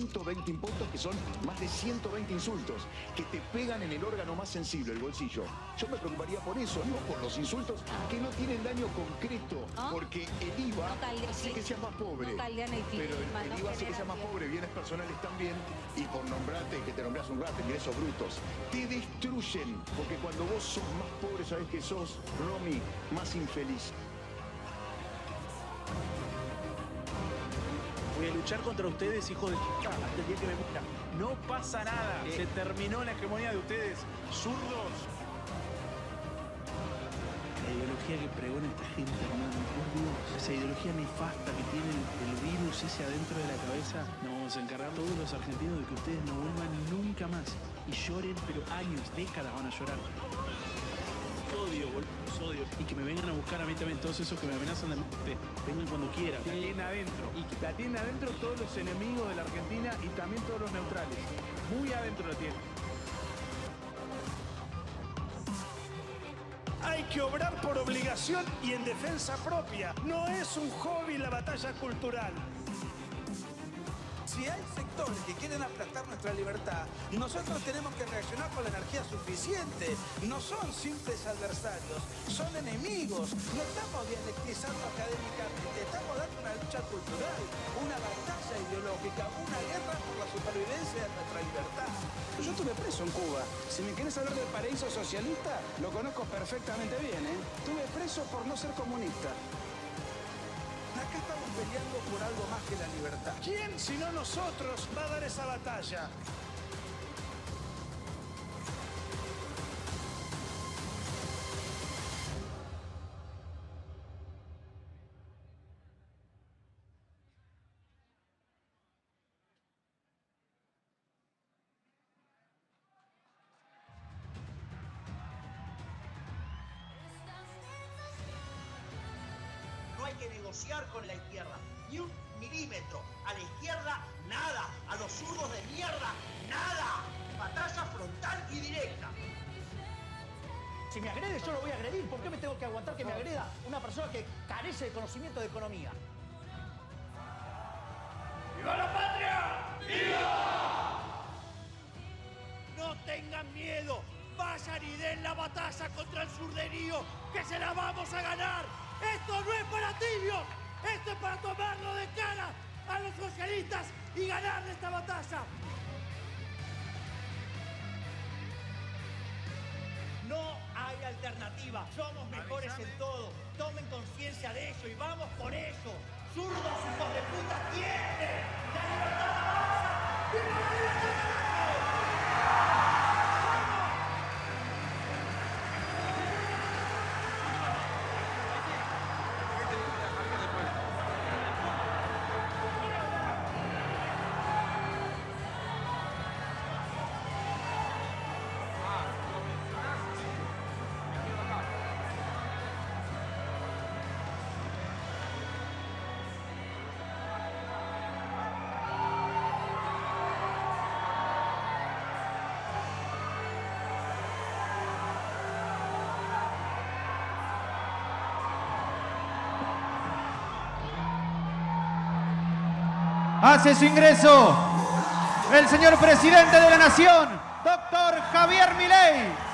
120 impuestos, que son más de 120 insultos, que te pegan en el órgano más sensible, el bolsillo. Yo me preocuparía por eso, no por los insultos que no tienen daño concreto, porque el IVA hace que seas más pobre. Pero el IVA hace que seas más pobre, bienes personales también, y por nombrarte, que te nombras un rato, ingresos brutos, te destruyen, porque cuando vos sos más pobre, sabés que sos, Romy, más infeliz. Voy a luchar contra ustedes, hijos de puta, hasta el día que me muera. No pasa nada. Se terminó la hegemonía de ustedes, zurdos. La ideología que pregona esta gente, hermano, por Dios. Esa ideología nefasta que tiene el virus ese adentro de la cabeza. Nos vamos a encargar todos los argentinos de que ustedes no vuelvan nunca más. Y lloren, pero años, décadas van a llorar. Odio, boludo, odio. Y que me vengan a buscar a mí también todos esos que me amenazan de muerte. Vengan cuando quieran. La tienen adentro. Y la tienen adentro todos los enemigos de la Argentina y también todos los neutrales. Muy adentro la tienen. Hay que obrar por obligación y en defensa propia. No es un hobby la batalla cultural. Si hay sectores que quieren aplastar nuestra libertad, nosotros tenemos que reaccionar con la energía suficiente. No son simples adversarios, son enemigos. No estamos dialectizando académicamente, estamos dando una lucha cultural, una batalla ideológica, una guerra por la supervivencia de nuestra libertad. Yo estuve preso en Cuba. Si me quieres hablar del paraíso socialista, lo conozco perfectamente bien, ¿eh? Estuve preso por no ser comunista. Acá estamos peleando por algo más que la libertad. ¿Quién, si no nosotros, va a dar esa batalla? No hay que negociar con la izquierda, ni un milímetro. A la izquierda, nada. A los zurdos de mierda, nada. Batalla frontal y directa. Si me agrede, yo lo voy a agredir. ¿Por qué me tengo que aguantar que me agreda una persona que carece de conocimiento de economía? ¡Viva la patria! ¡Viva! No tengan miedo. Vayan y den la batalla contra el surderío, que se la vamos a ganar. Esto no es para tibios, esto es para tomarlo de cara a los socialistas y ganar esta batalla. No hay alternativa. Somos mejores en todo. Tomen conciencia de ello y vamos por ello. ¡Zurdos, hijos de puta, tienen! ¡La libertad avanza! ¡Viva la libertad! Hace su ingreso el señor presidente de la Nación, doctor Javier Milei.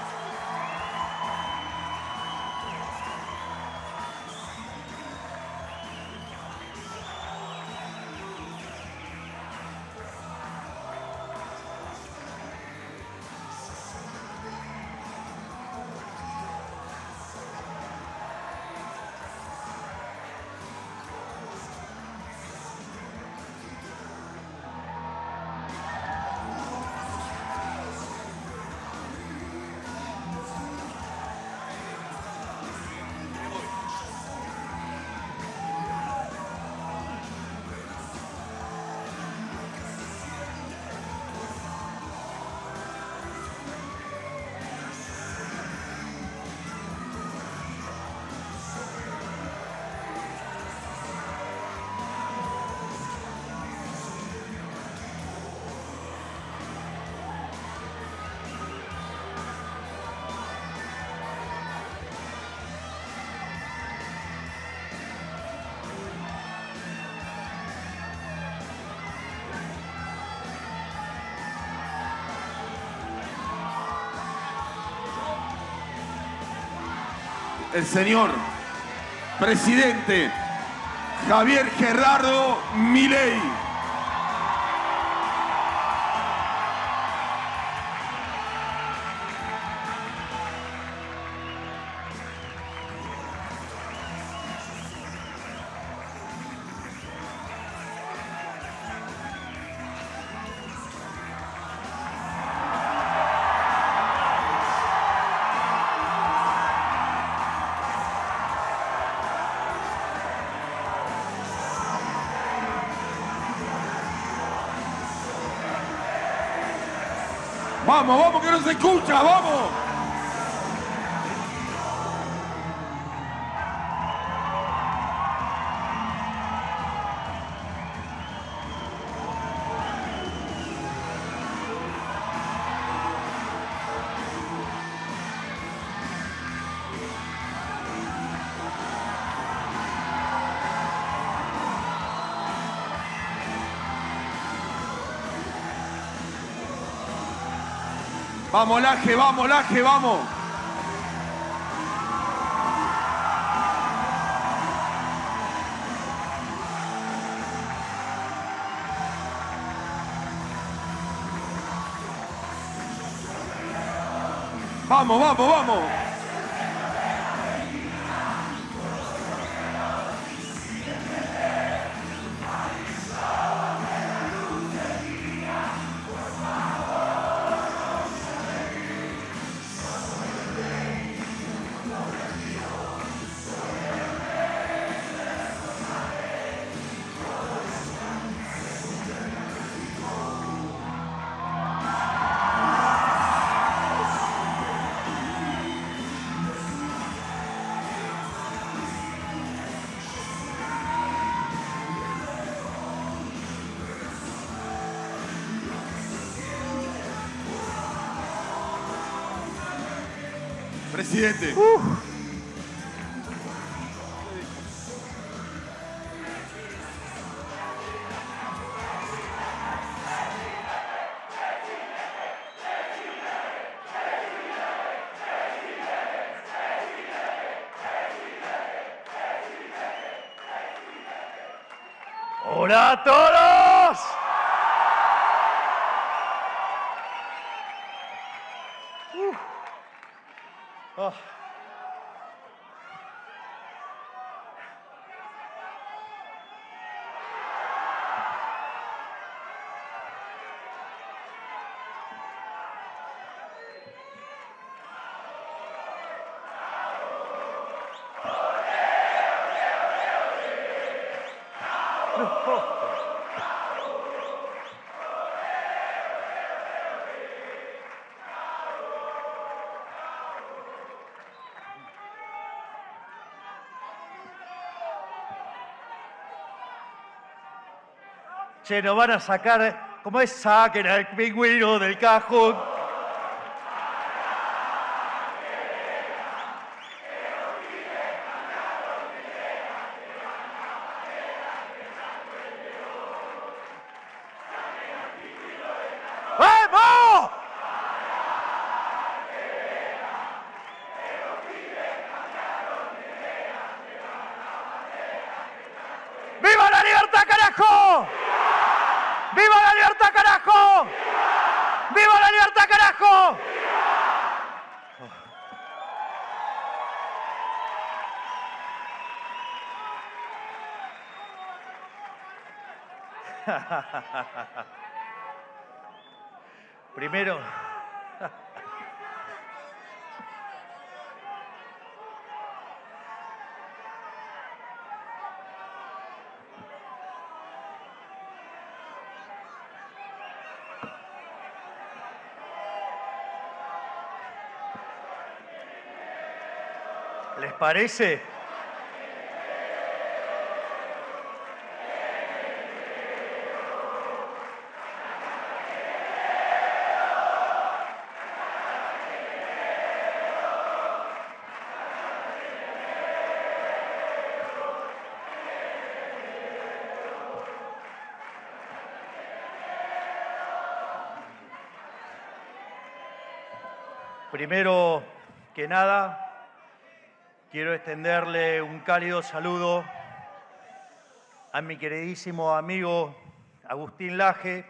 el señor presidente Javier Gerardo Milei. Vamos, vamos, que no se escucha, vamos. Vamos, Laje, vamos, Laje, vamos. Vamos, vamos, vamos. Presidente. ¡Hola a todos! Oh. Che, nos van a sacar, ¿cómo es? Saquen al pingüino del cajón. ¡Vamos! ¡Viva la libertad, carajo! ¡Viva la libertad, carajo! ¡Viva la libertad, carajo! Primero, ¿les parece? Primero que nada, quiero extenderle un cálido saludo a mi queridísimo amigo Agustín Laje,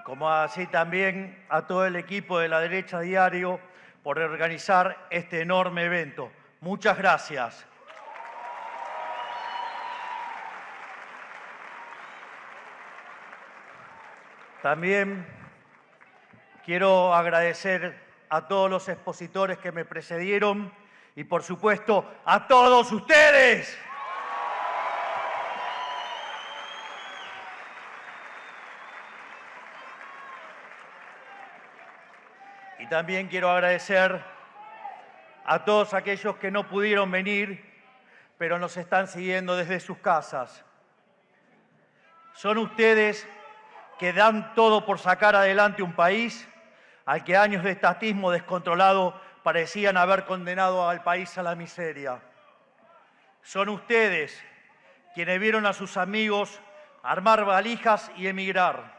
como así también a todo el equipo de La Derecha Diario por organizar este enorme evento. Muchas gracias. También quiero agradecer a todos los expositores que me precedieron y, por supuesto, a todos ustedes. Y también quiero agradecer a todos aquellos que no pudieron venir, pero nos están siguiendo desde sus casas. Son ustedes que dan todo por sacar adelante un país al que años de estatismo descontrolado parecían haber condenado al país a la miseria. Son ustedes quienes vieron a sus amigos armar valijas y emigrar,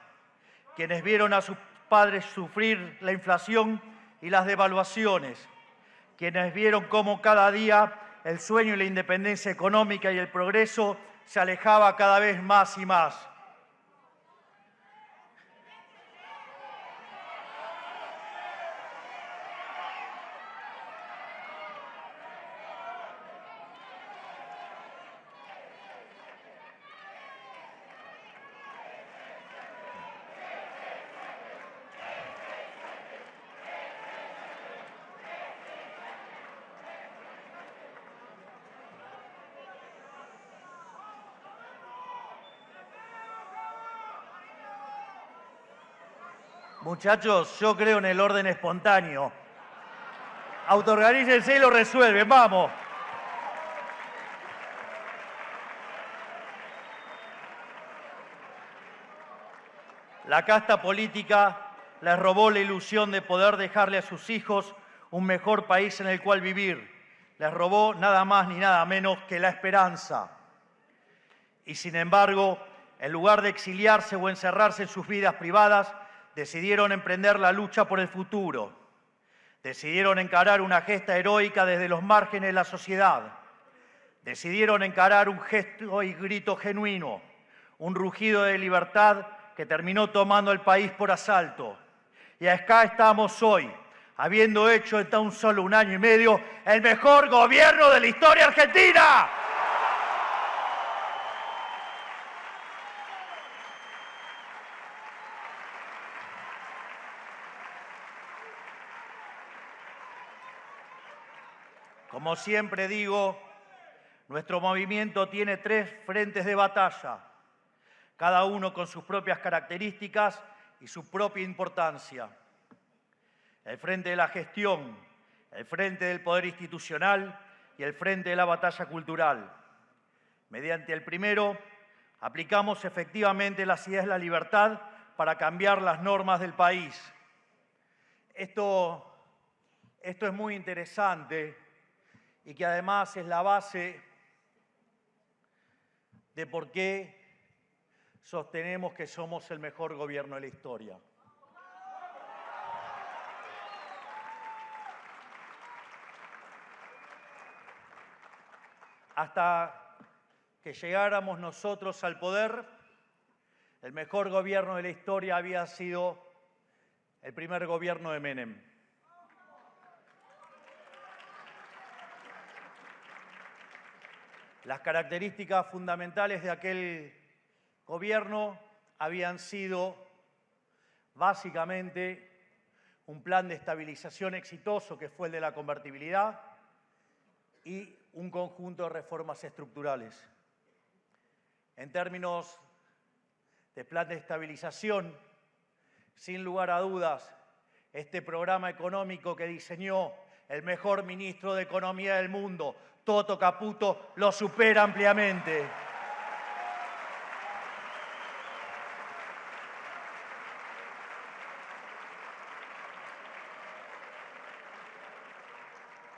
quienes vieron a sus padres sufrir la inflación y las devaluaciones, quienes vieron cómo cada día el sueño y la independencia económica y el progreso se alejaba cada vez más y más. Muchachos, yo creo en el orden espontáneo. Autoorganícense y lo resuelven, vamos. La casta política les robó la ilusión de poder dejarle a sus hijos un mejor país en el cual vivir. Les robó nada más ni nada menos que la esperanza. Y sin embargo, en lugar de exiliarse o encerrarse en sus vidas privadas, decidieron emprender la lucha por el futuro. Decidieron encarar una gesta heroica desde los márgenes de la sociedad. Decidieron encarar un gesto y grito genuino, un rugido de libertad que terminó tomando el país por asalto. Y acá estamos hoy, habiendo hecho en tan solo un año y medio el mejor gobierno de la historia argentina. Como siempre digo, nuestro movimiento tiene 3 frentes de batalla, cada uno con sus propias características y su propia importancia. El frente de la gestión, el frente del poder institucional y el frente de la batalla cultural. Mediante el primero, aplicamos efectivamente las ideas de la libertad para cambiar las normas del país. Esto es muy interesante y que además es la base de por qué sostenemos que somos el mejor gobierno de la historia. Hasta que llegáramos nosotros al poder, el mejor gobierno de la historia había sido el primer gobierno de Menem. Las características fundamentales de aquel gobierno habían sido básicamente un plan de estabilización exitoso que fue el de la convertibilidad y un conjunto de reformas estructurales. En términos de plan de estabilización, sin lugar a dudas, este programa económico que diseñó el mejor ministro de Economía del mundo, Toto Caputo, lo supera ampliamente.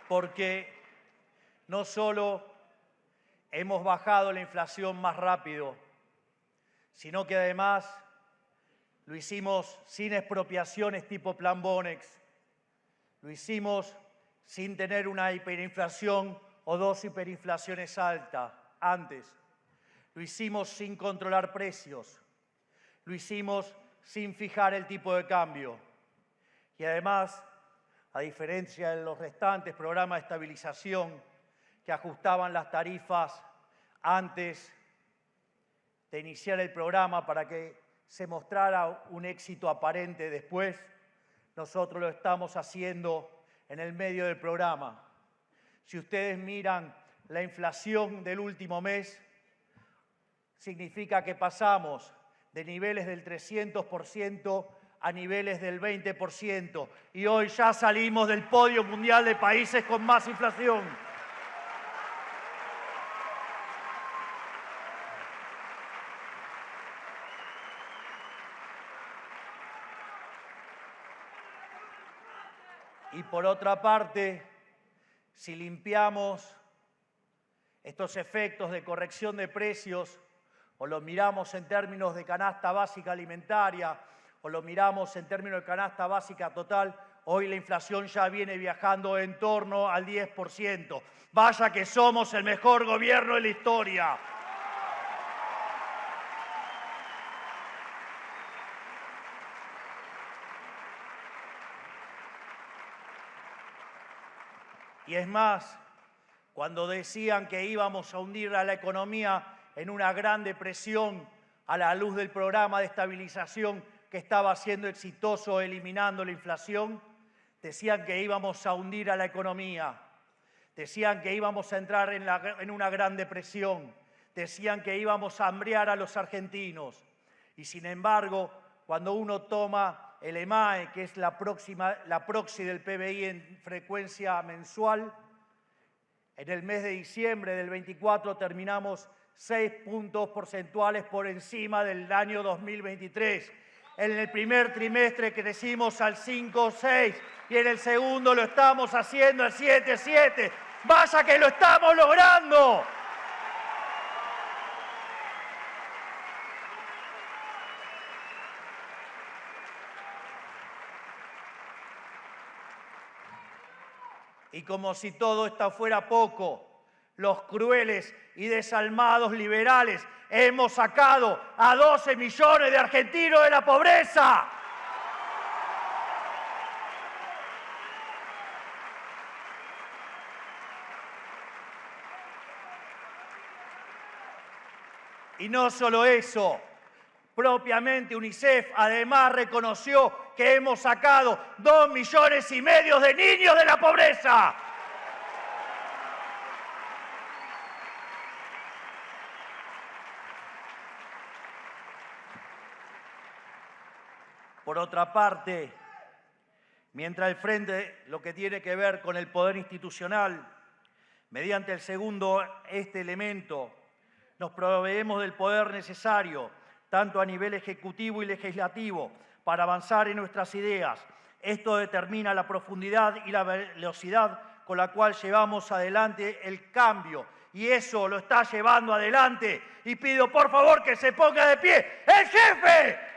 porque no solo hemos bajado la inflación más rápido, sino que además lo hicimos sin expropiaciones tipo Plan Bonex, lo hicimos sin tener una hiperinflación o dos hiperinflaciones altas antes, lo hicimos sin controlar precios, lo hicimos sin fijar el tipo de cambio y además, a diferencia de los restantes programas de estabilización que ajustaban las tarifas antes de iniciar el programa para que se mostrara un éxito aparente después, nosotros lo estamos haciendo en el medio del programa. Si ustedes miran la inflación del último mes, significa que pasamos de niveles del 300% a niveles del 20%. Y hoy ya salimos del podio mundial de países con más inflación. Y por otra parte, si limpiamos estos efectos de corrección de precios, o lo miramos en términos de canasta básica alimentaria, o lo miramos en términos de canasta básica total, hoy la inflación ya viene viajando en torno al 10%. Vaya que somos el mejor gobierno de la historia. Y es más, cuando decían que íbamos a hundir a la economía en una gran depresión a la luz del programa de estabilización que estaba siendo exitoso eliminando la inflación, decían que íbamos a hundir a la economía, decían que íbamos a entrar en una gran depresión, decían que íbamos a hambrear a los argentinos. Y sin embargo, cuando uno toma el EMAE, que es la proxy del PBI en frecuencia mensual, en el mes de diciembre del 24 terminamos 6 puntos porcentuales por encima del año 2023. En el primer trimestre crecimos al 5,6 y en el segundo lo estamos haciendo al 7,7. ¡Vaya que lo estamos logrando! Y como si todo esto fuera poco, los crueles y desalmados liberales hemos sacado a 12 millones de argentinos de la pobreza. Y no solo eso, propiamente UNICEF además reconoció que hemos sacado 2,5 millones de niños de la pobreza. Por otra parte, mientras el Frente, lo que tiene que ver con el poder institucional, mediante el segundo elemento, nos proveemos del poder necesario, tanto a nivel ejecutivo y legislativo, para avanzar en nuestras ideas. Esto determina la profundidad y la velocidad con la cual llevamos adelante el cambio. Y eso lo está llevando adelante. Y pido por favor que se ponga de pie el jefe.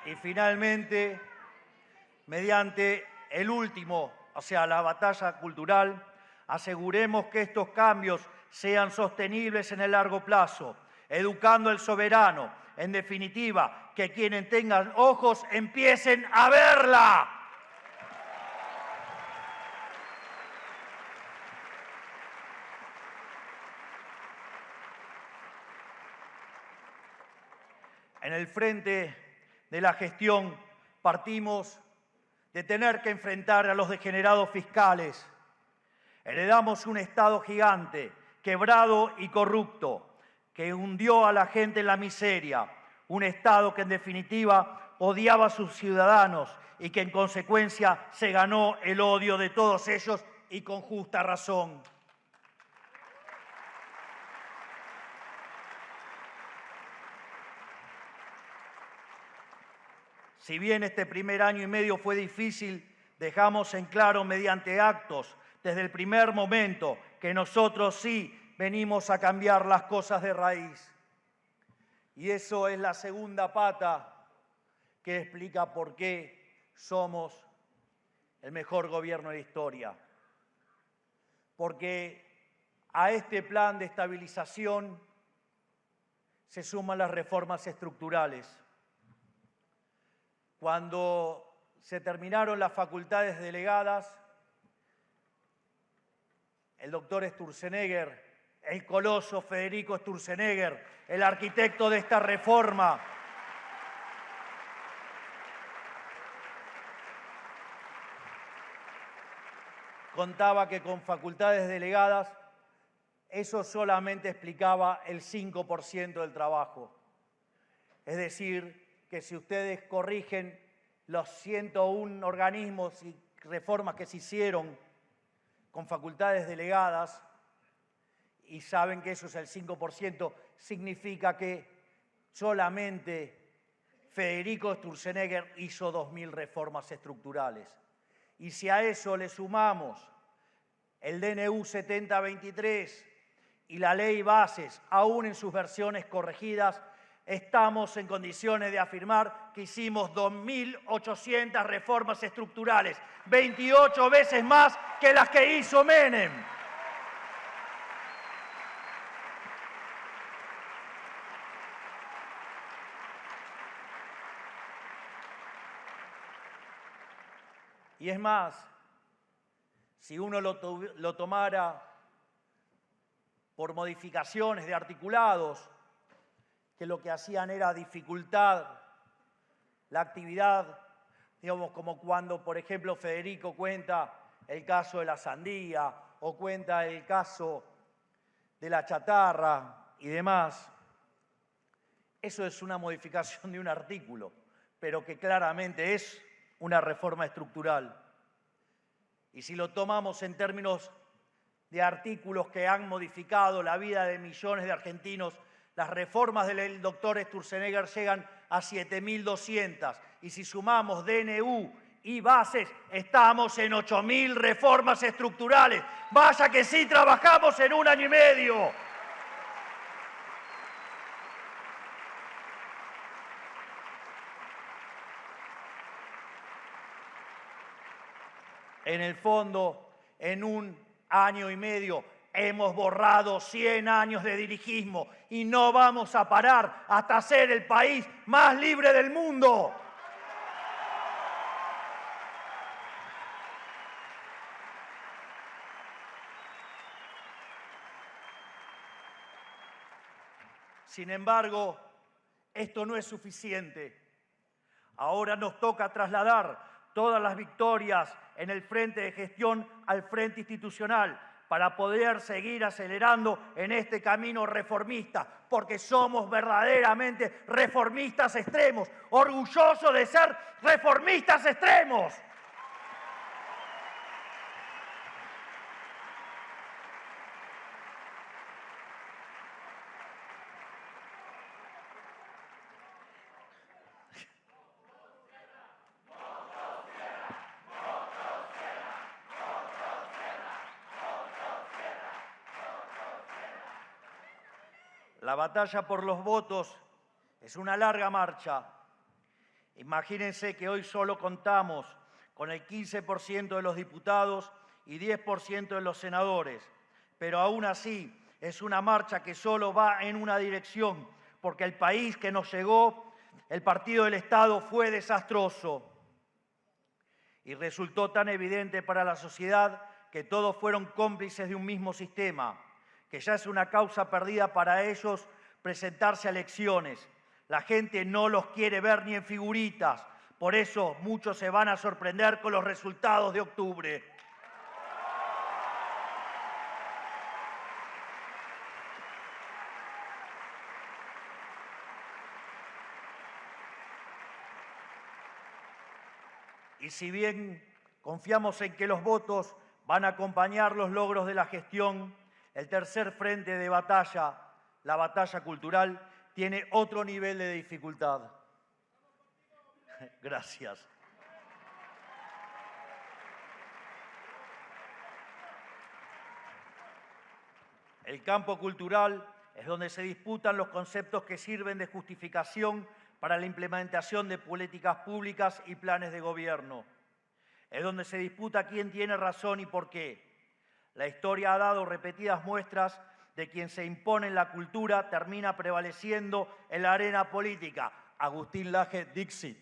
Y finalmente, mediante el último, o sea, la batalla cultural, aseguremos que estos cambios sean sostenibles en el largo plazo, educando al soberano. En definitiva, que quienes tengan ojos empiecen a verla. En el frente de la gestión partimos de tener que enfrentar a los degenerados fiscales. Heredamos un Estado gigante quebrado y corrupto, que hundió a la gente en la miseria, un Estado que en definitiva odiaba a sus ciudadanos y que en consecuencia se ganó el odio de todos ellos y con justa razón. Si bien este primer año y medio fue difícil, dejamos en claro mediante actos desde el primer momento que nosotros sí venimos a cambiar las cosas de raíz. Y eso es la segunda pata que explica por qué somos el mejor gobierno de la historia. Porque a este plan de estabilización se suman las reformas estructurales. Cuando se terminaron las facultades delegadas, el doctor Sturzenegger, el coloso Federico Sturzenegger, el arquitecto de esta reforma, contaba que con facultades delegadas eso solamente explicaba el 5% del trabajo. Es decir, que si ustedes corrigen los 101 organismos y reformas que se hicieron con facultades delegadas y saben que eso es el 5%, significa que solamente Federico Sturzenegger hizo 2.000 reformas estructurales. Y si a eso le sumamos el DNU 7023 y la ley Bases, aún en sus versiones corregidas, estamos en condiciones de afirmar que hicimos 2.800 reformas estructurales, 28 veces más que las que hizo Menem. Y es más, si uno lo tomara por modificaciones de articulados, que lo que hacían era dificultar la actividad, digamos, como cuando, por ejemplo, Federico cuenta el caso de la sandía o cuenta el caso de la chatarra y demás. Eso es una modificación de un artículo, pero que claramente es una reforma estructural. Y si lo tomamos en términos de artículos que han modificado la vida de millones de argentinos, las reformas del doctor Sturzenegger llegan a 7.200. Y si sumamos DNU y Bases, estamos en 8.000 reformas estructurales. Vaya que sí trabajamos en un año y medio. En el fondo, en un año y medio, hemos borrado 100 años de dirigismo y no vamos a parar hasta ser el país más libre del mundo. Sin embargo, esto no es suficiente. Ahora nos toca trasladar todas las victorias en el frente de gestión al frente institucional para poder seguir acelerando en este camino reformista, porque somos verdaderamente reformistas extremos, orgullosos de ser reformistas extremos. La batalla por los votos es una larga marcha. Imagínense que hoy solo contamos con el 15% de los diputados y 10% de los senadores, pero aún así es una marcha que solo va en una dirección, porque el país que nos llegó, el partido del Estado, fue desastroso. Y resultó tan evidente para la sociedad que todos fueron cómplices de un mismo sistema, que ya es una causa perdida para ellos presentarse a elecciones. La gente no los quiere ver ni en figuritas, por eso muchos se van a sorprender con los resultados de octubre. Y si bien confiamos en que los votos van a acompañar los logros de la gestión, el tercer frente de batalla, la batalla cultural, tiene otro nivel de dificultad. Gracias. El campo cultural es donde se disputan los conceptos que sirven de justificación para la implementación de políticas públicas y planes de gobierno. Es donde se disputa quién tiene razón y por qué. La historia ha dado repetidas muestras de quien se impone en la cultura termina prevaleciendo en la arena política. Agustín Laje, Dixit.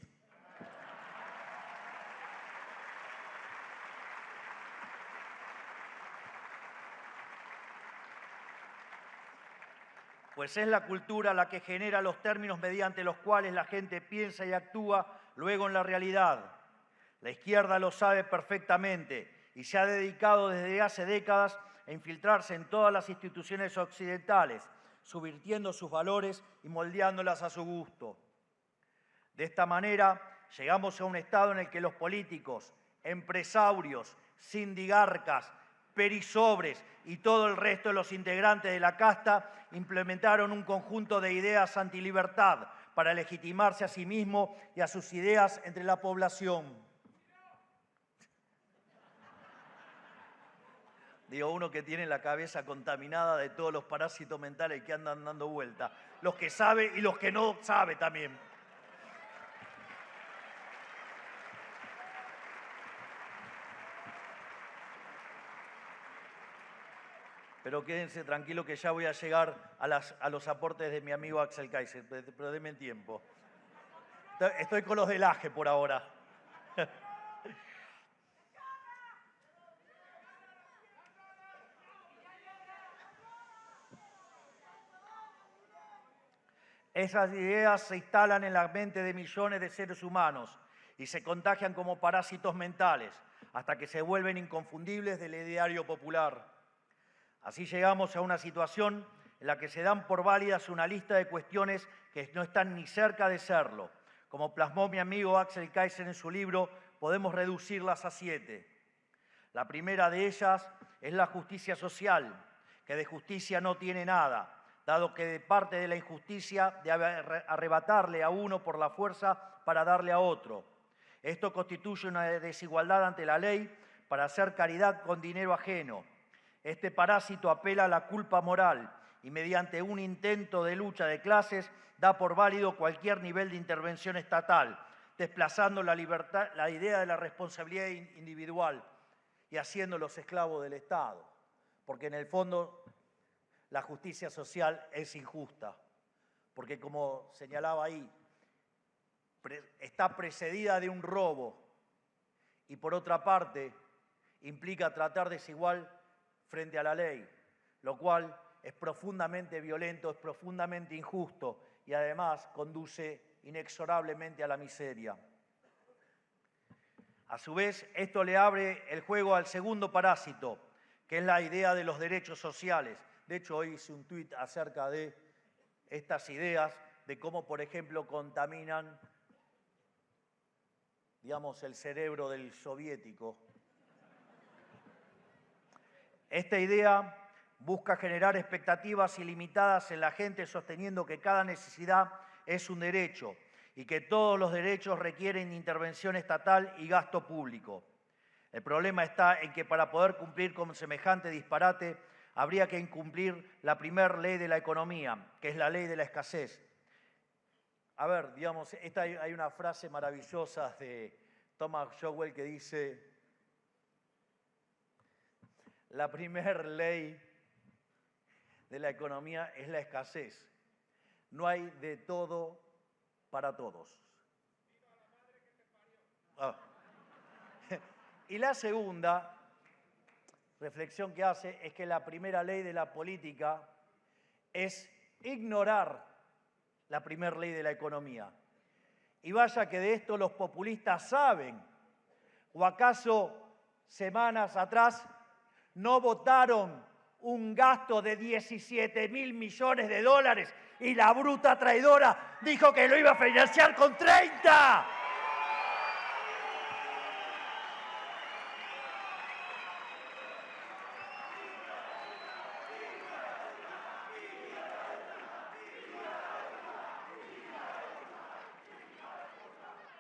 Pues es la cultura la que genera los términos mediante los cuales la gente piensa y actúa luego en la realidad. La izquierda lo sabe perfectamente y se ha dedicado desde hace décadas a infiltrarse en todas las instituciones occidentales, subvirtiendo sus valores y moldeándolas a su gusto. De esta manera, llegamos a un estado en el que los políticos, empresarios, sindigarcas, perisobres y todo el resto de los integrantes de la casta implementaron un conjunto de ideas antilibertad para legitimarse a sí mismo y a sus ideas entre la población. Digo, uno que tiene la cabeza contaminada de todos los parásitos mentales que andan dando vuelta. Los que sabe y los que no sabe también. Pero quédense tranquilos que ya voy a llegar a los aportes de mi amigo Axel Kaiser, pero denme tiempo. Estoy con los del AGE por ahora. Esas ideas se instalan en la mente de millones de seres humanos y se contagian como parásitos mentales hasta que se vuelven inconfundibles del ideario popular. Así llegamos a una situación en la que se dan por válidas una lista de cuestiones que no están ni cerca de serlo. Como plasmó mi amigo Axel Kaiser en su libro, podemos reducirlas a 7. La primera de ellas es la justicia social, que de justicia no tiene nada, dado que de parte de la injusticia de arrebatarle a uno por la fuerza para darle a otro. Esto constituye una desigualdad ante la ley para hacer caridad con dinero ajeno. Este parásito apela a la culpa moral y mediante un intento de lucha de clases da por válido cualquier nivel de intervención estatal, desplazando la libertad, la idea de la responsabilidad individual y haciéndolos esclavos del Estado. Porque en el fondo la justicia social es injusta, porque como señalaba ahí, está precedida de un robo y por otra parte implica tratar desigual frente a la ley, lo cual es profundamente violento, es profundamente injusto y además conduce inexorablemente a la miseria. A su vez, esto le abre el juego al segundo parásito, que es la idea de los derechos sociales. De hecho, hoy hice un tuit acerca de estas ideas, de cómo, por ejemplo, contaminan, digamos, el cerebro del soviético. Esta idea busca generar expectativas ilimitadas en la gente, sosteniendo que cada necesidad es un derecho y que todos los derechos requieren intervención estatal y gasto público. El problema está en que para poder cumplir con semejante disparate habría que incumplir la primera ley de la economía, que es la ley de la escasez. A ver, digamos, hay una frase maravillosa de Thomas Sowell que dice: la primera ley de la economía es la escasez. No hay de todo para todos. Y la segunda reflexión que hace es que la primera ley de la política es ignorar la primera ley de la economía. Y vaya que de esto los populistas saben. ¿O acaso semanas atrás no votaron un gasto de 17.000 millones de dólares y la bruta traidora dijo que lo iba a financiar con 30?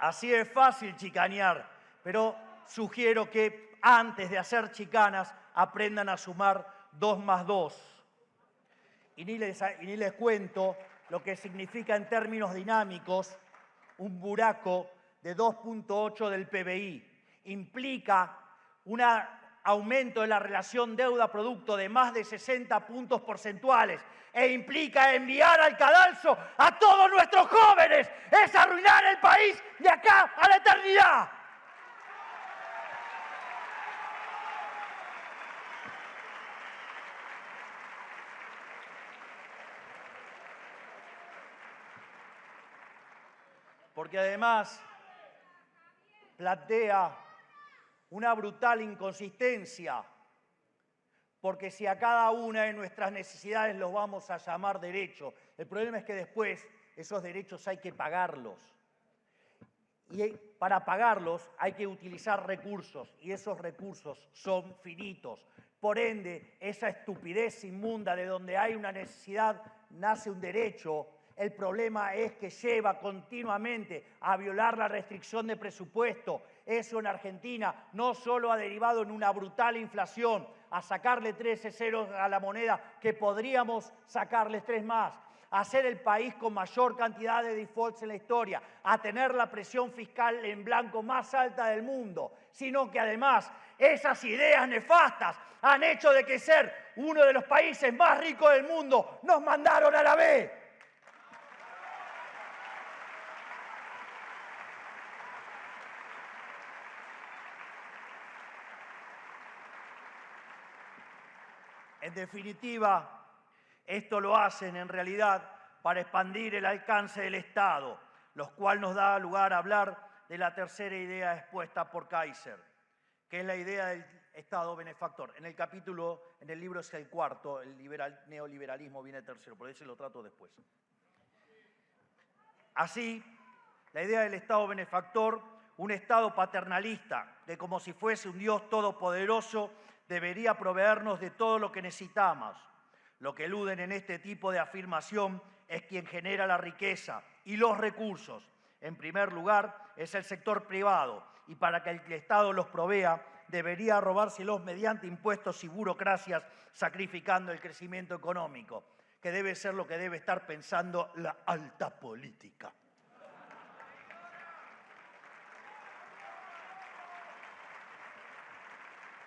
Así es fácil chicanear, pero sugiero que antes de hacer chicanas aprendan a sumar 2 más 2. Y ni les cuento lo que significa en términos dinámicos un buraco de 2.8 del PBI. Implica un aumento de la relación deuda-producto de más de 60 puntos porcentuales e implica enviar al cadalso a todos nuestros jóvenes. Es arruinar el país de acá a la eternidad. Porque además plantea una brutal inconsistencia, porque si a cada una de nuestras necesidades los vamos a llamar derechos, el problema es que después esos derechos hay que pagarlos. Y para pagarlos hay que utilizar recursos, y esos recursos son finitos. Por ende, esa estupidez inmunda de donde hay una necesidad nace un derecho. El problema es que lleva continuamente a violar la restricción de presupuesto. Eso en Argentina no solo ha derivado en una brutal inflación, a sacarle 13 ceros a la moneda, que podríamos sacarles 3 más, a ser el país con mayor cantidad de defaults en la historia, a tener la presión fiscal en blanco más alta del mundo, sino que además esas ideas nefastas han hecho de que ser uno de los países más ricos del mundo nos mandaron a la B. En definitiva, esto lo hacen en realidad para expandir el alcance del Estado, lo cual nos da lugar a hablar de la tercera idea expuesta por Kaiser, que es la idea del Estado benefactor. En el libro es el cuarto, el neoliberalismo viene tercero, por eso lo trato después. Así, la idea del Estado benefactor, un Estado paternalista, que como si fuese un Dios todopoderoso, debería proveernos de todo lo que necesitamos. Lo que eluden en este tipo de afirmación es quien genera la riqueza y los recursos. En primer lugar, es el sector privado, y para que el Estado los provea, debería robárselos mediante impuestos y burocracias, sacrificando el crecimiento económico, que debe ser lo que debe estar pensando la alta política.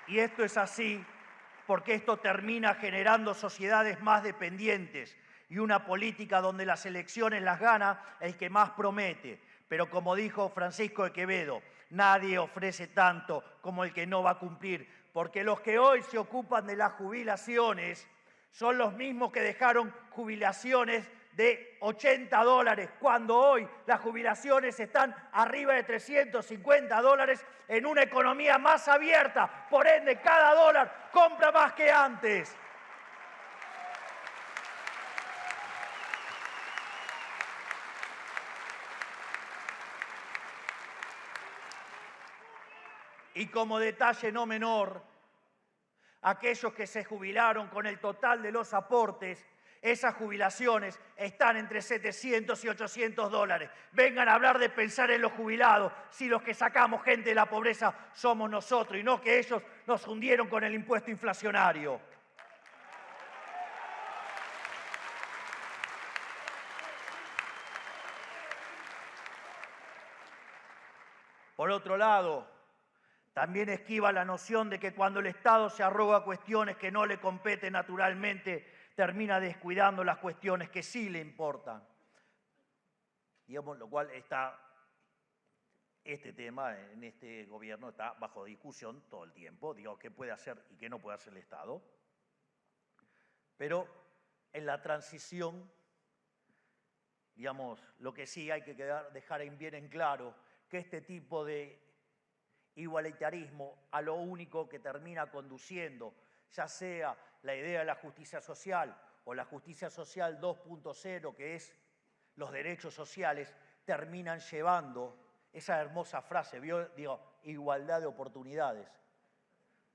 Y esto es así porque esto termina generando sociedades más dependientes y una política donde las elecciones las gana el que más promete. Pero como dijo Francisco de Quevedo, nadie ofrece tanto como el que no va a cumplir, porque los que hoy se ocupan de las jubilaciones son los mismos que dejaron jubilaciones de $80, cuando hoy las jubilaciones están arriba de $350 en una economía más abierta. Por ende, cada dólar compra más que antes. Y como detalle no menor, aquellos que se jubilaron con el total de los aportes, esas jubilaciones están entre $700 y $800. Vengan a hablar de pensar en los jubilados, si los que sacamos gente de la pobreza somos nosotros y no que ellos nos hundieron con el impuesto inflacionario. Por otro lado, también esquiva la noción de que cuando el Estado se arroga cuestiones que no le competen naturalmente, termina descuidando las cuestiones que sí le importan. Digamos, lo cual este tema en este gobierno está bajo discusión todo el tiempo, digo, qué puede hacer y qué no puede hacer el Estado. Pero en la transición, digamos, lo que sí hay que dejar bien en claro, que este tipo de igualitarismo a lo único que termina conduciendo, ya sea la idea de la justicia social o la justicia social 2.0, que es los derechos sociales, terminan llevando esa hermosa frase, digo, igualdad de oportunidades.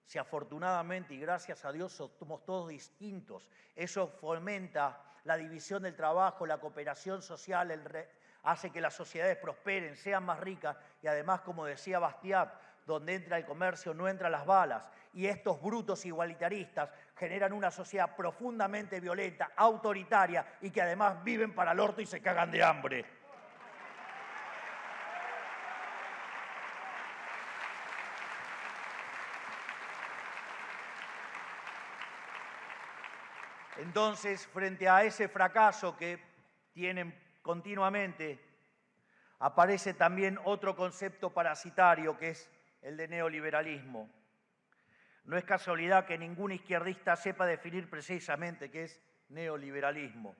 Si afortunadamente y gracias a Dios somos todos distintos, eso fomenta la división del trabajo, la cooperación social, hace que las sociedades prosperen, sean más ricas y además, como decía Bastiat, donde entra el comercio no entran las balas. Y estos brutos igualitaristas generan una sociedad profundamente violenta, autoritaria y que además viven para el orto y se cagan de hambre. Entonces, frente a ese fracaso que tienen continuamente, aparece también otro concepto parasitario que es el de neoliberalismo. No es casualidad que ningún izquierdista sepa definir precisamente qué es neoliberalismo.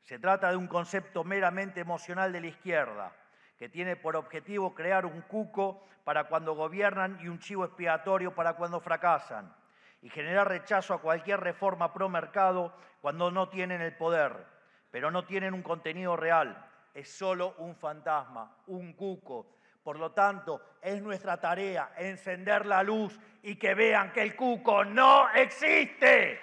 Se trata de un concepto meramente emocional de la izquierda, que tiene por objetivo crear un cuco para cuando gobiernan y un chivo expiatorio para cuando fracasan, y generar rechazo a cualquier reforma pro mercado cuando no tienen el poder, pero no tienen un contenido real. Es solo un fantasma, un cuco. Por lo tanto, es nuestra tarea encender la luz y que vean que el cuco no existe.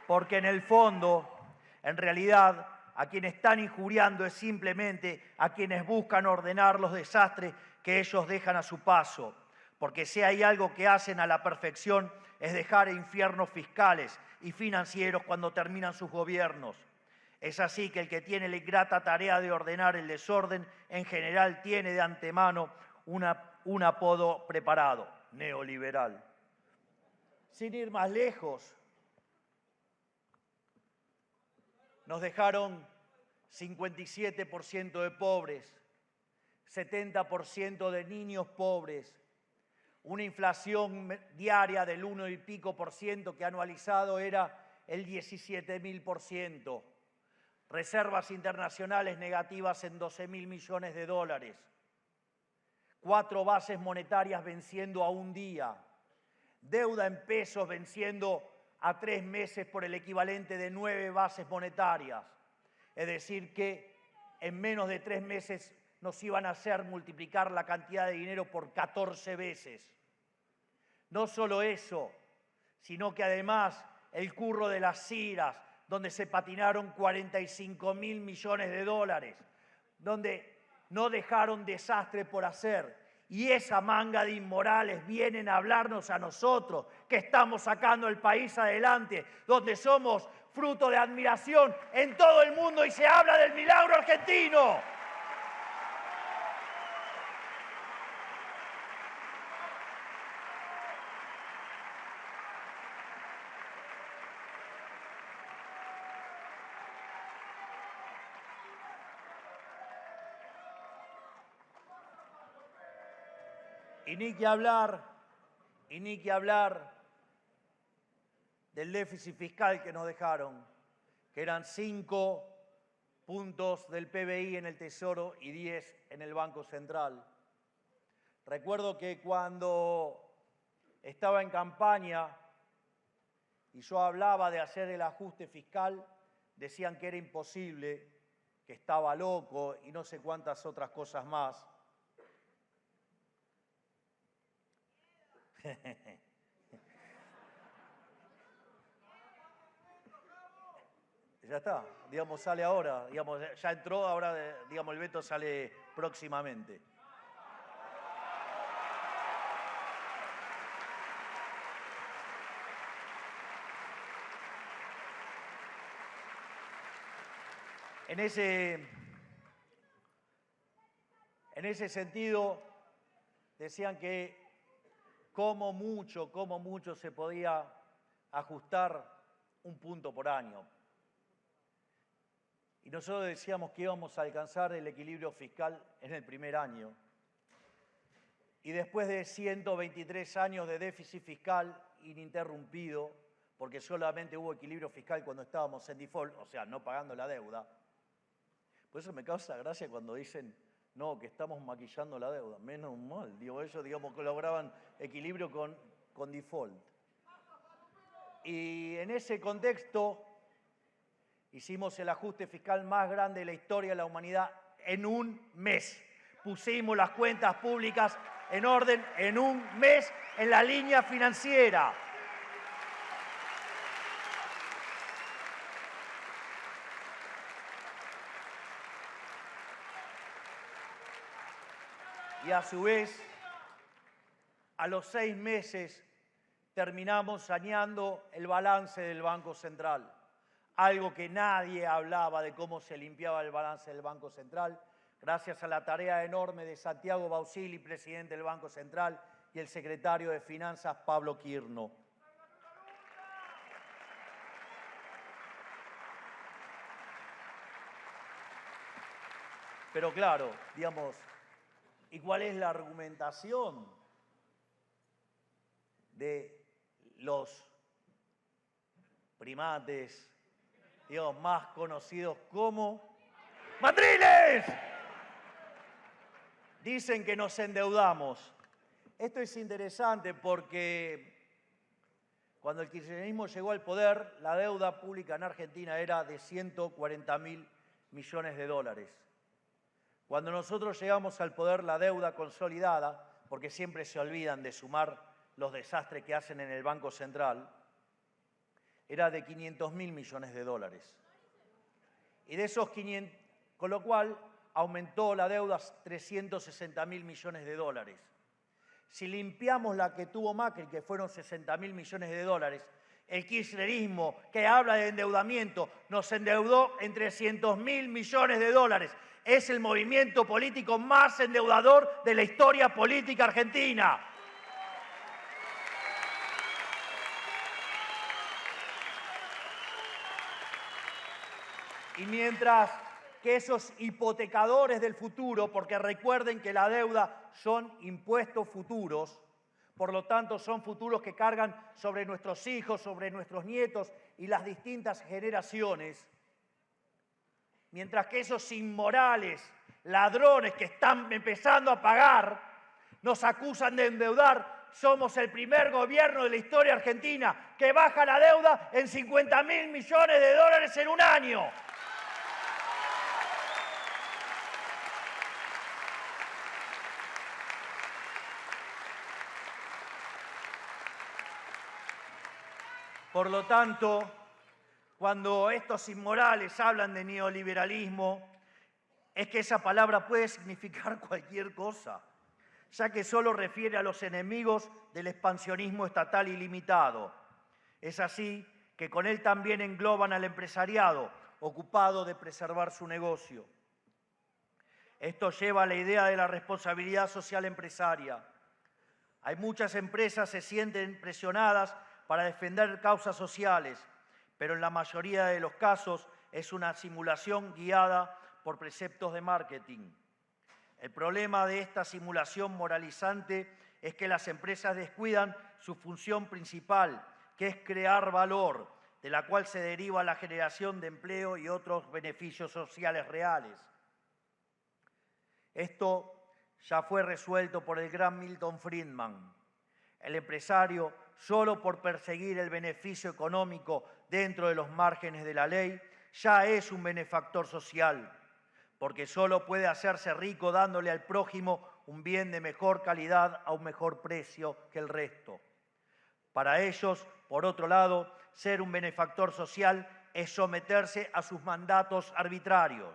Porque en el fondo, en realidad, a quienes están injuriando es simplemente a quienes buscan ordenar los desastres que ellos dejan a su paso. Porque si hay algo que hacen a la perfección es dejar infiernos fiscales y financieros cuando terminan sus gobiernos. Es así que el que tiene la ingrata tarea de ordenar el desorden, en general tiene de antemano un apodo preparado, neoliberal. Sin ir más lejos, nos dejaron 57% de pobres, 70% de niños pobres, una inflación diaria del 1 y pico por ciento que anualizado era el 17.000%, reservas internacionales negativas en 12.000 millones de dólares, 4 bases monetarias venciendo a un día, deuda en pesos venciendo a 3 meses por el equivalente de 9 bases monetarias. Es decir, que en menos de 3 meses nos iban a hacer multiplicar la cantidad de dinero por 14 veces. No solo eso, sino que además el curro de las CIRAS, donde se patinaron 45.000 millones de dólares, donde no dejaron desastre por hacer. Y esa manga de inmorales vienen a hablarnos a nosotros, que estamos sacando el país adelante, donde somos fruto de admiración en todo el mundo y se habla del milagro argentino. Y ni que hablar del déficit fiscal que nos dejaron, que eran 5 puntos del PBI en el Tesoro y 10 en el Banco Central. Recuerdo que cuando estaba en campaña y yo hablaba de hacer el ajuste fiscal, decían que era imposible, que estaba loco y no sé cuántas otras cosas más. Ya está, digamos, sale ahora, digamos, ya entró, ahora, digamos, el veto sale próximamente. En ese sentido, decían que como mucho se podía ajustar un punto por año. Y nosotros decíamos que íbamos a alcanzar el equilibrio fiscal en el primer año. Y después de 123 años de déficit fiscal ininterrumpido, porque solamente hubo equilibrio fiscal cuando estábamos en default, o sea, no pagando la deuda. Por eso me causa gracia cuando dicen, no, que estamos maquillando la deuda. Menos mal, digo, ellos, digamos, que lograban equilibrio con default. Y en ese contexto hicimos el ajuste fiscal más grande de la historia de la humanidad en un mes. pusimos las cuentas públicas en orden en un mes en la línea financiera. Y a su vez, a los 6 meses, terminamos saneando el balance del Banco Central. Algo que nadie hablaba de cómo se limpiaba el balance del Banco Central, gracias a la tarea enorme de Santiago Bausili, presidente del Banco Central, y el secretario de Finanzas, Pablo Quirno. Pero claro, digamos, ¿y cuál es la argumentación de los primates, digamos, más conocidos como ¡mandriles! Dicen que nos endeudamos. Esto es interesante porque cuando el kirchnerismo llegó al poder, la deuda pública en Argentina era de 140.000 millones de dólares. Cuando nosotros llegamos al poder, la deuda consolidada, porque siempre se olvidan de sumar los desastres que hacen en el Banco Central, era de 500.000 millones de dólares. Y de esos 500, con lo cual aumentó la deuda a 360.000 millones de dólares. Si limpiamos la que tuvo Macri, que fueron 60.000 millones de dólares, el kirchnerismo, que habla de endeudamiento, nos endeudó en 300.000 millones de dólares. Es el movimiento político más endeudador de la historia política argentina. Y mientras que esos hipotecadores del futuro, porque recuerden que la deuda son impuestos futuros, por lo tanto son futuros que cargan sobre nuestros hijos, sobre nuestros nietos y las distintas generaciones, mientras que esos inmorales, ladrones que están empezando a pagar, nos acusan de endeudar, somos el primer gobierno de la historia argentina que baja la deuda en 50.000 millones de dólares en un año. Por lo tanto, cuando estos inmorales hablan de neoliberalismo, es que esa palabra puede significar cualquier cosa, ya que solo refiere a los enemigos del expansionismo estatal ilimitado. Es así que con él también engloban al empresariado, ocupado de preservar su negocio. Esto lleva a la idea de la responsabilidad social empresaria. Hay muchas empresas que se sienten presionadas para defender causas sociales, pero en la mayoría de los casos es una simulación guiada por preceptos de marketing. El problema de esta simulación moralizante es que las empresas descuidan su función principal, que es crear valor, de la cual se deriva la generación de empleo y otros beneficios sociales reales. Esto ya fue resuelto por el gran Milton Friedman. El empresario, solo por perseguir el beneficio económico dentro de los márgenes de la ley, ya es un benefactor social, porque solo puede hacerse rico dándole al prójimo un bien de mejor calidad a un mejor precio que el resto. Para ellos, por otro lado, ser un benefactor social es someterse a sus mandatos arbitrarios.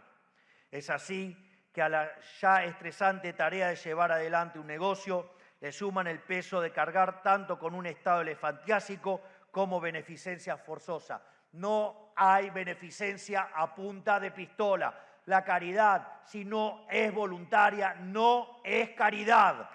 Es así que a la ya estresante tarea de llevar adelante un negocio le suman el peso de cargar tanto con un Estado elefantiásico como beneficencia forzosa. No hay beneficencia a punta de pistola. La caridad, si no es voluntaria, no es caridad.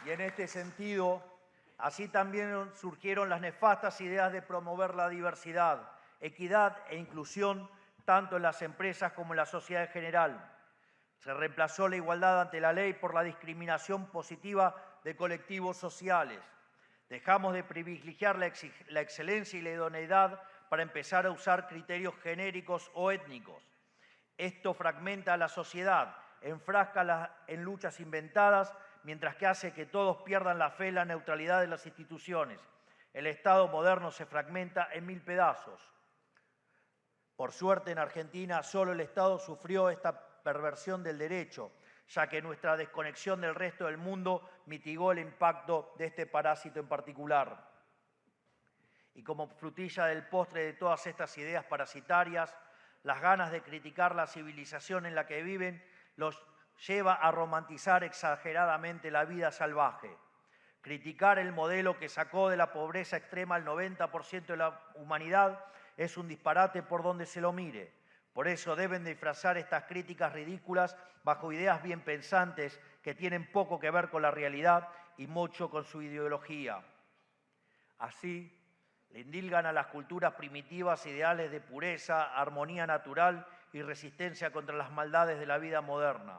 Y en este sentido, así también surgieron las nefastas ideas de promover la diversidad, equidad e inclusión tanto en las empresas como en la sociedad en general. Se reemplazó la igualdad ante la ley por la discriminación positiva de colectivos sociales. Dejamos de privilegiar la excelencia y la idoneidad para empezar a usar criterios genéricos o étnicos. Esto fragmenta a la sociedad, enfráscala en luchas inventadas, mientras que hace que todos pierdan la fe en la neutralidad de las instituciones. el Estado moderno se fragmenta en 1000 pedazos. Por suerte, en Argentina solo el Estado sufrió esta perversión del derecho, ya que nuestra desconexión del resto del mundo mitigó el impacto de este parásito en particular. Y como frutilla del postre de todas estas ideas parasitarias, las ganas de criticar la civilización en la que viven los lleva a romantizar exageradamente la vida salvaje. Criticar el modelo que sacó de la pobreza extrema al 90% de la humanidad es un disparate por donde se lo mire. Por eso deben disfrazar estas críticas ridículas bajo ideas bien pensantes que tienen poco que ver con la realidad y mucho con su ideología. Así, le indilgan a las culturas primitivas ideales de pureza, armonía natural y resistencia contra las maldades de la vida moderna.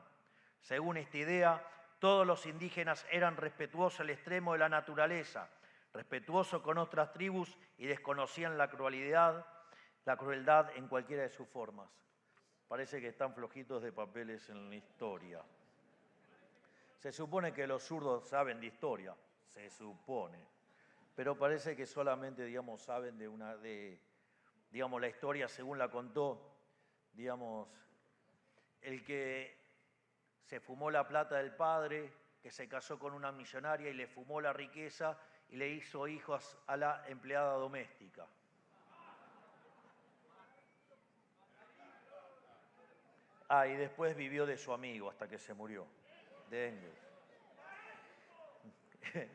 Según esta idea, todos los indígenas eran respetuosos al extremo de la naturaleza, respetuosos con otras tribus y desconocían la crueldad en cualquiera de sus formas. Parece que están flojitos de papeles en la historia. Se supone que los zurdos saben de historia, se supone. Pero parece que solamente, digamos, saben digamos, la historia según la contó, digamos, el que se fumó la plata del padre, que se casó con una millonaria y le fumó la riqueza y le hizo hijos a la empleada doméstica. Y después vivió de su amigo hasta que se murió, de Engels.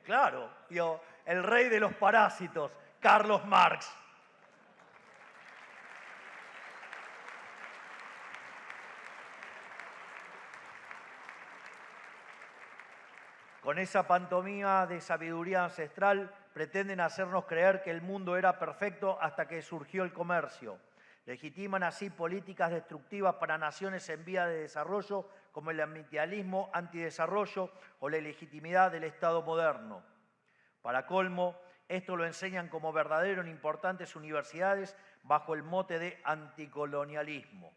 Claro, el rey de los parásitos, Carlos Marx. Con esa pantomima de sabiduría ancestral pretenden hacernos creer que el mundo era perfecto hasta que surgió el comercio. Legitiman así políticas destructivas para naciones en vía de desarrollo como el ambientalismo antidesarrollo o la ilegitimidad del Estado moderno. Para colmo, esto lo enseñan como verdadero en importantes universidades bajo el mote de anticolonialismo,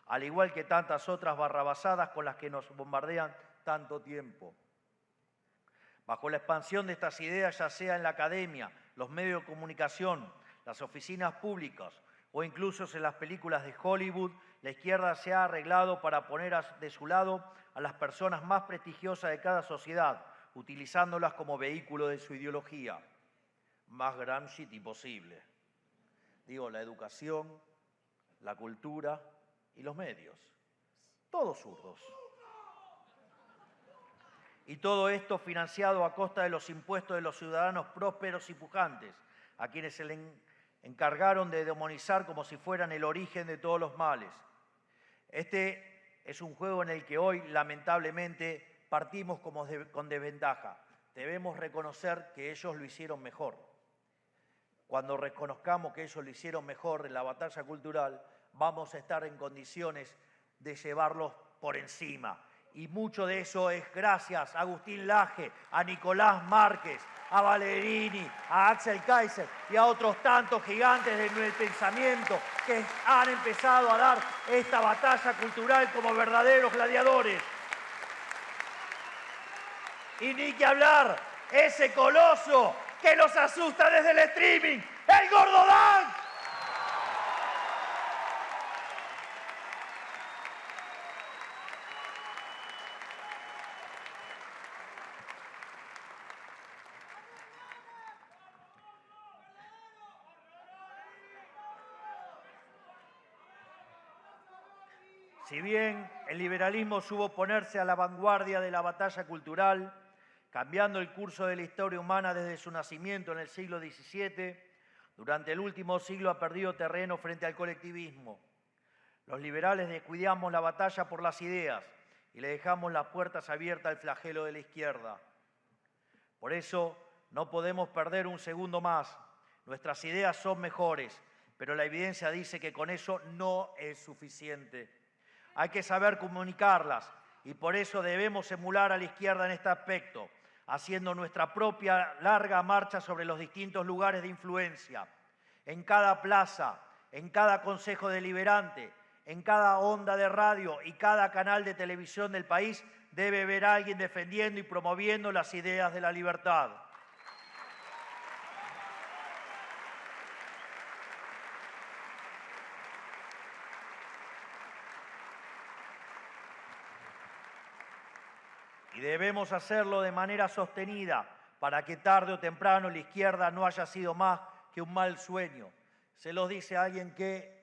al igual que tantas otras barrabasadas con las que nos bombardean tanto tiempo. Bajo la expansión de estas ideas, ya sea en la academia, los medios de comunicación, las oficinas públicas o incluso en las películas de Hollywood, la izquierda se ha arreglado para poner de su lado a las personas más prestigiosas de cada sociedad, utilizándolas como vehículo de su ideología. Más Gramsci imposible. Digo, la educación, la cultura y los medios. Todos zurdos. Y todo esto financiado a costa de los impuestos de los ciudadanos prósperos y pujantes, a quienes se le encargaron de demonizar como si fueran el origen de todos los males. Este es un juego en el que hoy, lamentablemente, partimos con desventaja. Debemos reconocer que ellos lo hicieron mejor. Cuando reconozcamos que ellos lo hicieron mejor en la batalla cultural, vamos a estar en condiciones de llevarlos por encima. Y mucho de eso es gracias a Agustín Laje, a Nicolás Márquez, a Valerini, a Axel Kaiser y a otros tantos gigantes del pensamiento que han empezado a dar esta batalla cultural como verdaderos gladiadores. Y ni que hablar, ese coloso que nos asusta desde el streaming, el Gordo Dan. Si bien el liberalismo supo ponerse a la vanguardia de la batalla cultural, cambiando el curso de la historia humana desde su nacimiento en el siglo XVII, durante el último siglo ha perdido terreno frente al colectivismo. Los liberales descuidamos la batalla por las ideas y le dejamos las puertas abiertas al flagelo de la izquierda. Por eso no podemos perder un segundo más. Nuestras ideas son mejores, pero la evidencia dice que con eso no es suficiente. Hay que saber comunicarlas y por eso debemos emular a la izquierda en este aspecto, haciendo nuestra propia larga marcha sobre los distintos lugares de influencia. En cada plaza, en cada consejo deliberante, en cada onda de radio y cada canal de televisión del país debe haber alguien defendiendo y promoviendo las ideas de la libertad. debemos hacerlo de manera sostenida para que tarde o temprano la izquierda no haya sido más que un mal sueño. Se los dice a alguien que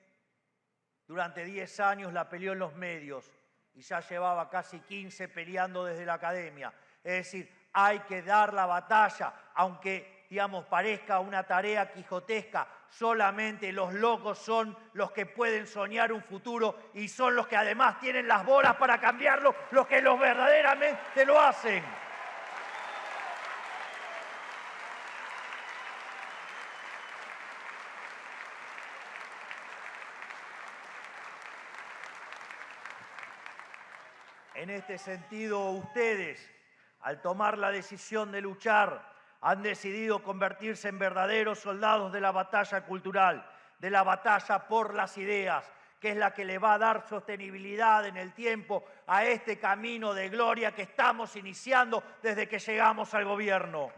durante 10 años la peleó en los medios y ya llevaba casi 15 peleando desde la academia. Es decir, hay que dar la batalla, aunque, digamos, parezca una tarea quijotesca. Solamente los locos son los que pueden soñar un futuro y son los que además tienen las bolas para cambiarlo, los que los verdaderamente lo hacen. En este sentido, ustedes, al tomar la decisión de luchar, han decidido convertirse en verdaderos soldados de la batalla cultural, de la batalla por las ideas, que es la que le va a dar sostenibilidad en el tiempo a este camino de gloria que estamos iniciando desde que llegamos al gobierno.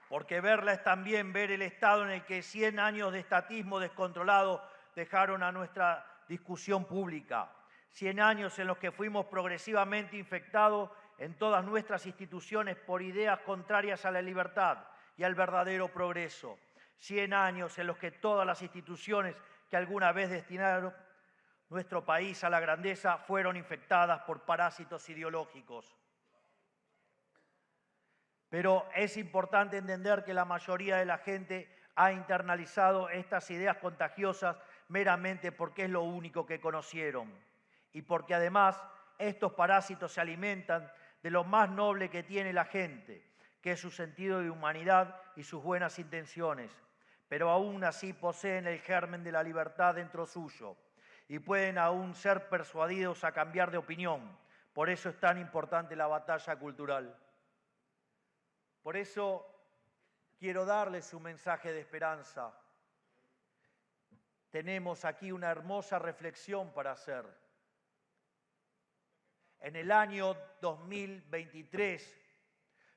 Porque verla es también ver el estado en el que 100 años de estatismo descontrolado dejaron a nuestra discusión pública. 100 años en los que fuimos progresivamente infectados en todas nuestras instituciones por ideas contrarias a la libertad y al verdadero progreso. 100 años en los que todas las instituciones que alguna vez destinaron nuestro país a la grandeza fueron infectadas por parásitos ideológicos. Pero es importante entender que la mayoría de la gente ha internalizado estas ideas contagiosas meramente porque es lo único que conocieron y porque además estos parásitos se alimentan de lo más noble que tiene la gente, que es su sentido de humanidad y sus buenas intenciones, pero aún así poseen el germen de la libertad dentro suyo y pueden aún ser persuadidos a cambiar de opinión. Por eso es tan importante la batalla cultural. Por eso quiero darles un mensaje de esperanza. Tenemos aquí una hermosa reflexión para hacer. En el año 2023,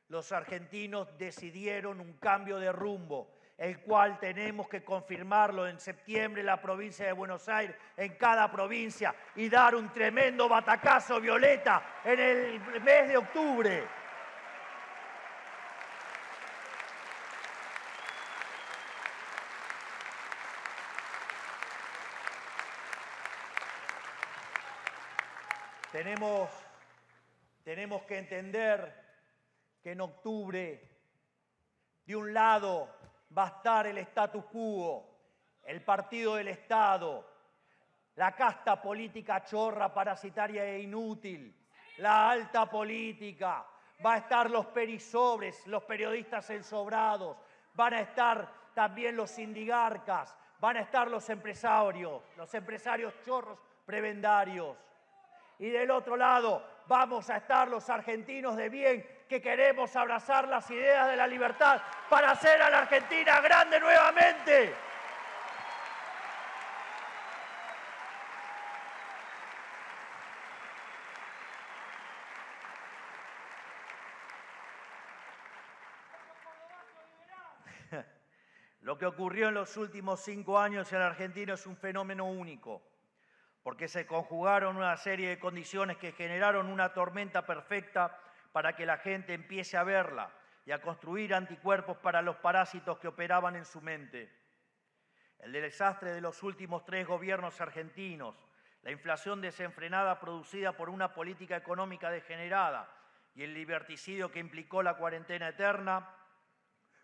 los argentinos decidieron un cambio de rumbo, el cual tenemos que confirmarlo en septiembre en la provincia de Buenos Aires, en cada provincia, y dar un tremendo batacazo violeta en el mes de octubre. Tenemos que entender que en octubre, de un lado, va a estar el status quo, el partido del Estado, la casta política chorra, parasitaria e inútil, la alta política, va a estar los perisobres, los periodistas ensobrados, van a estar también los sindigarcas, van a estar los empresarios chorros prebendarios. Y del otro lado vamos a estar los argentinos de bien que queremos abrazar las ideas de la libertad para hacer a la Argentina grande nuevamente. Lo que ocurrió en los últimos 5 años en la Argentina es un fenómeno único, porque se conjugaron una serie de condiciones que generaron una tormenta perfecta para que la gente empiece a verla y a construir anticuerpos para los parásitos que operaban en su mente. El desastre de los últimos 3 gobiernos argentinos, la inflación desenfrenada producida por una política económica degenerada y el liberticidio que implicó la cuarentena eterna,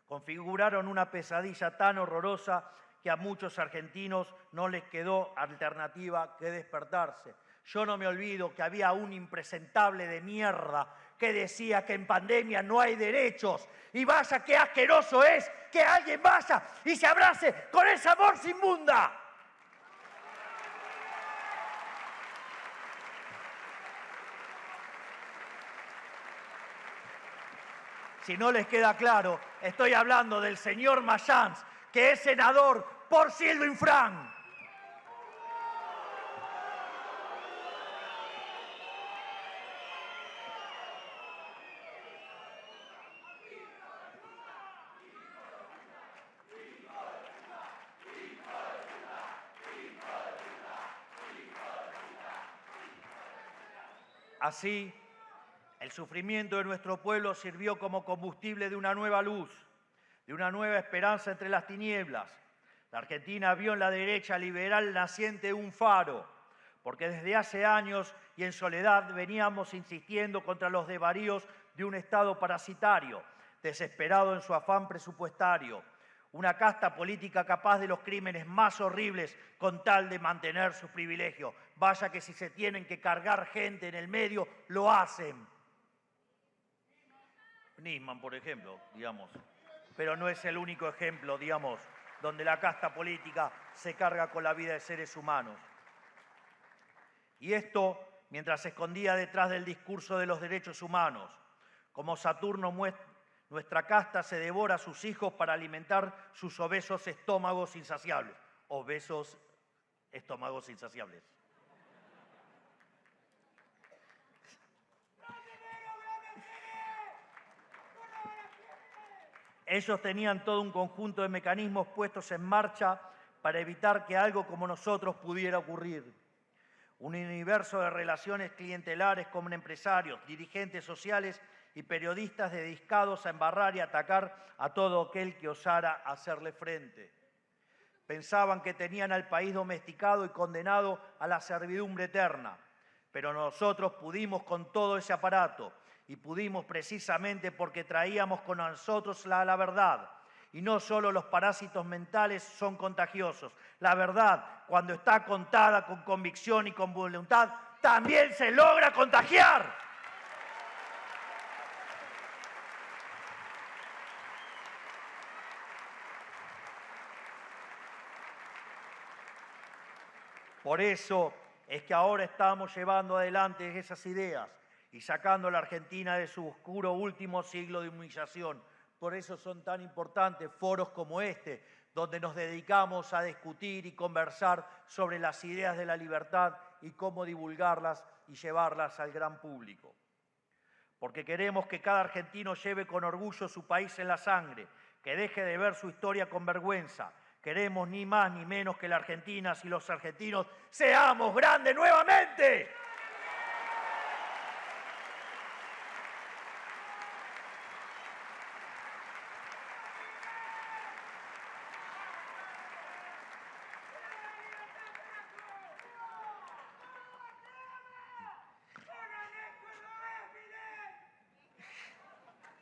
configuraron una pesadilla tan horrorosa que a muchos argentinos no les quedó alternativa que despertarse. Yo no me olvido que había un impresentable de mierda que decía que en pandemia no hay derechos. Y vaya qué asqueroso es que alguien vaya y se abrace con esa bolsa inmunda. Si no les queda claro, estoy hablando del señor Mayans, que es senador por Sildo Infran. Así, el sufrimiento de nuestro pueblo sirvió como combustible de una nueva luz, de una nueva esperanza entre las tinieblas. La Argentina vio en la derecha liberal naciente un faro, porque desde hace años y en soledad veníamos insistiendo contra los desvaríos de un Estado parasitario, desesperado en su afán presupuestario, una casta política capaz de los crímenes más horribles con tal de mantener sus privilegios. Vaya que si se tienen que cargar gente en el medio, lo hacen. Nisman, por ejemplo, digamos. Pero no es el único ejemplo, digamos, donde la casta política se carga con la vida de seres humanos. Y esto mientras se escondía detrás del discurso de los derechos humanos. Como Saturno muestra, nuestra casta se devora a sus hijos para alimentar sus obesos estómagos insaciables. Obesos estómagos insaciables. Ellos tenían todo un conjunto de mecanismos puestos en marcha para evitar que algo como nosotros pudiera ocurrir. Un universo de relaciones clientelares con empresarios, dirigentes sociales y periodistas dedicados a embarrar y atacar a todo aquel que osara hacerle frente. Pensaban que tenían al país domesticado y condenado a la servidumbre eterna, pero nosotros pudimos con todo ese aparato y pudimos precisamente porque traíamos con nosotros la verdad. Y no solo los parásitos mentales son contagiosos. La verdad, cuando está contada con convicción y con voluntad, también se logra contagiar. Por eso es que ahora estamos llevando adelante esas ideas y sacando a la Argentina de su oscuro último siglo de humillación. Por eso son tan importantes foros como este, donde nos dedicamos a discutir y conversar sobre las ideas de la libertad y cómo divulgarlas y llevarlas al gran público. Porque queremos que cada argentino lleve con orgullo su país en la sangre, que deje de ver su historia con vergüenza. Queremos ni más ni menos que las argentinas y los argentinos seamos grandes nuevamente.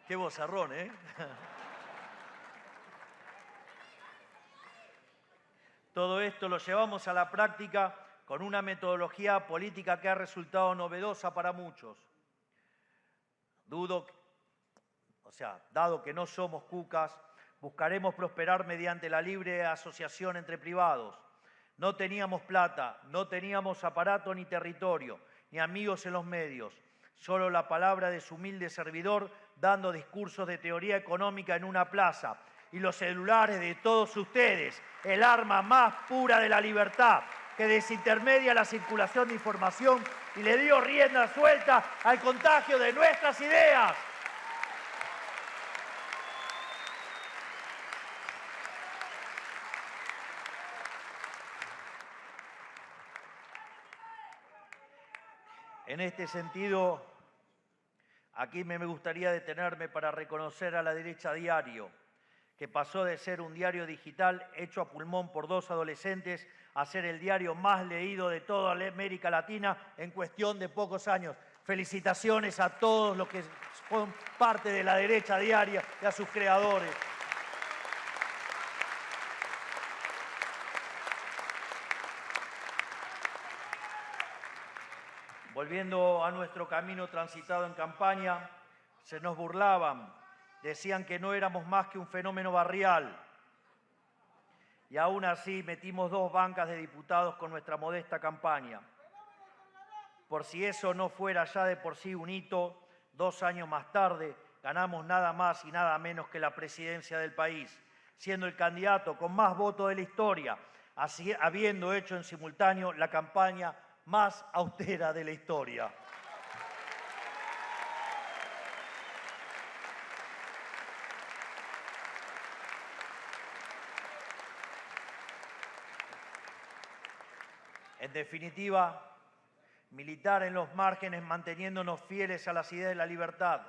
Qué vozarrón, ¿eh? Todo esto lo llevamos a la práctica con una metodología política que ha resultado novedosa para muchos. Dado que no somos cucas, buscaremos prosperar mediante la libre asociación entre privados. No teníamos plata, no teníamos aparato ni territorio, ni amigos en los medios. Solo la palabra de su humilde servidor dando discursos de teoría económica en una plaza. Y los celulares de todos ustedes, el arma más pura de la libertad, que desintermedia la circulación de información y le dio rienda suelta al contagio de nuestras ideas. En este sentido, aquí me gustaría detenerme para reconocer a La Derecha Diario, que pasó de ser un diario digital hecho a pulmón por dos adolescentes a ser el diario más leído de toda América Latina en cuestión de pocos años. Felicitaciones a todos los que son parte de La Derecha Diaria y a sus creadores. Volviendo a nuestro camino transitado en campaña, se nos burlaban, decían que no éramos más que un fenómeno barrial. Y aún así metimos 2 bancas de diputados con nuestra modesta campaña. Por si eso no fuera ya de por sí un hito, 2 años más tarde ganamos nada más y nada menos que la presidencia del país, siendo el candidato con más votos de la historia, así, habiendo hecho en simultáneo la campaña más austera de la historia. En definitiva, militar en los márgenes manteniéndonos fieles a las ideas de la libertad,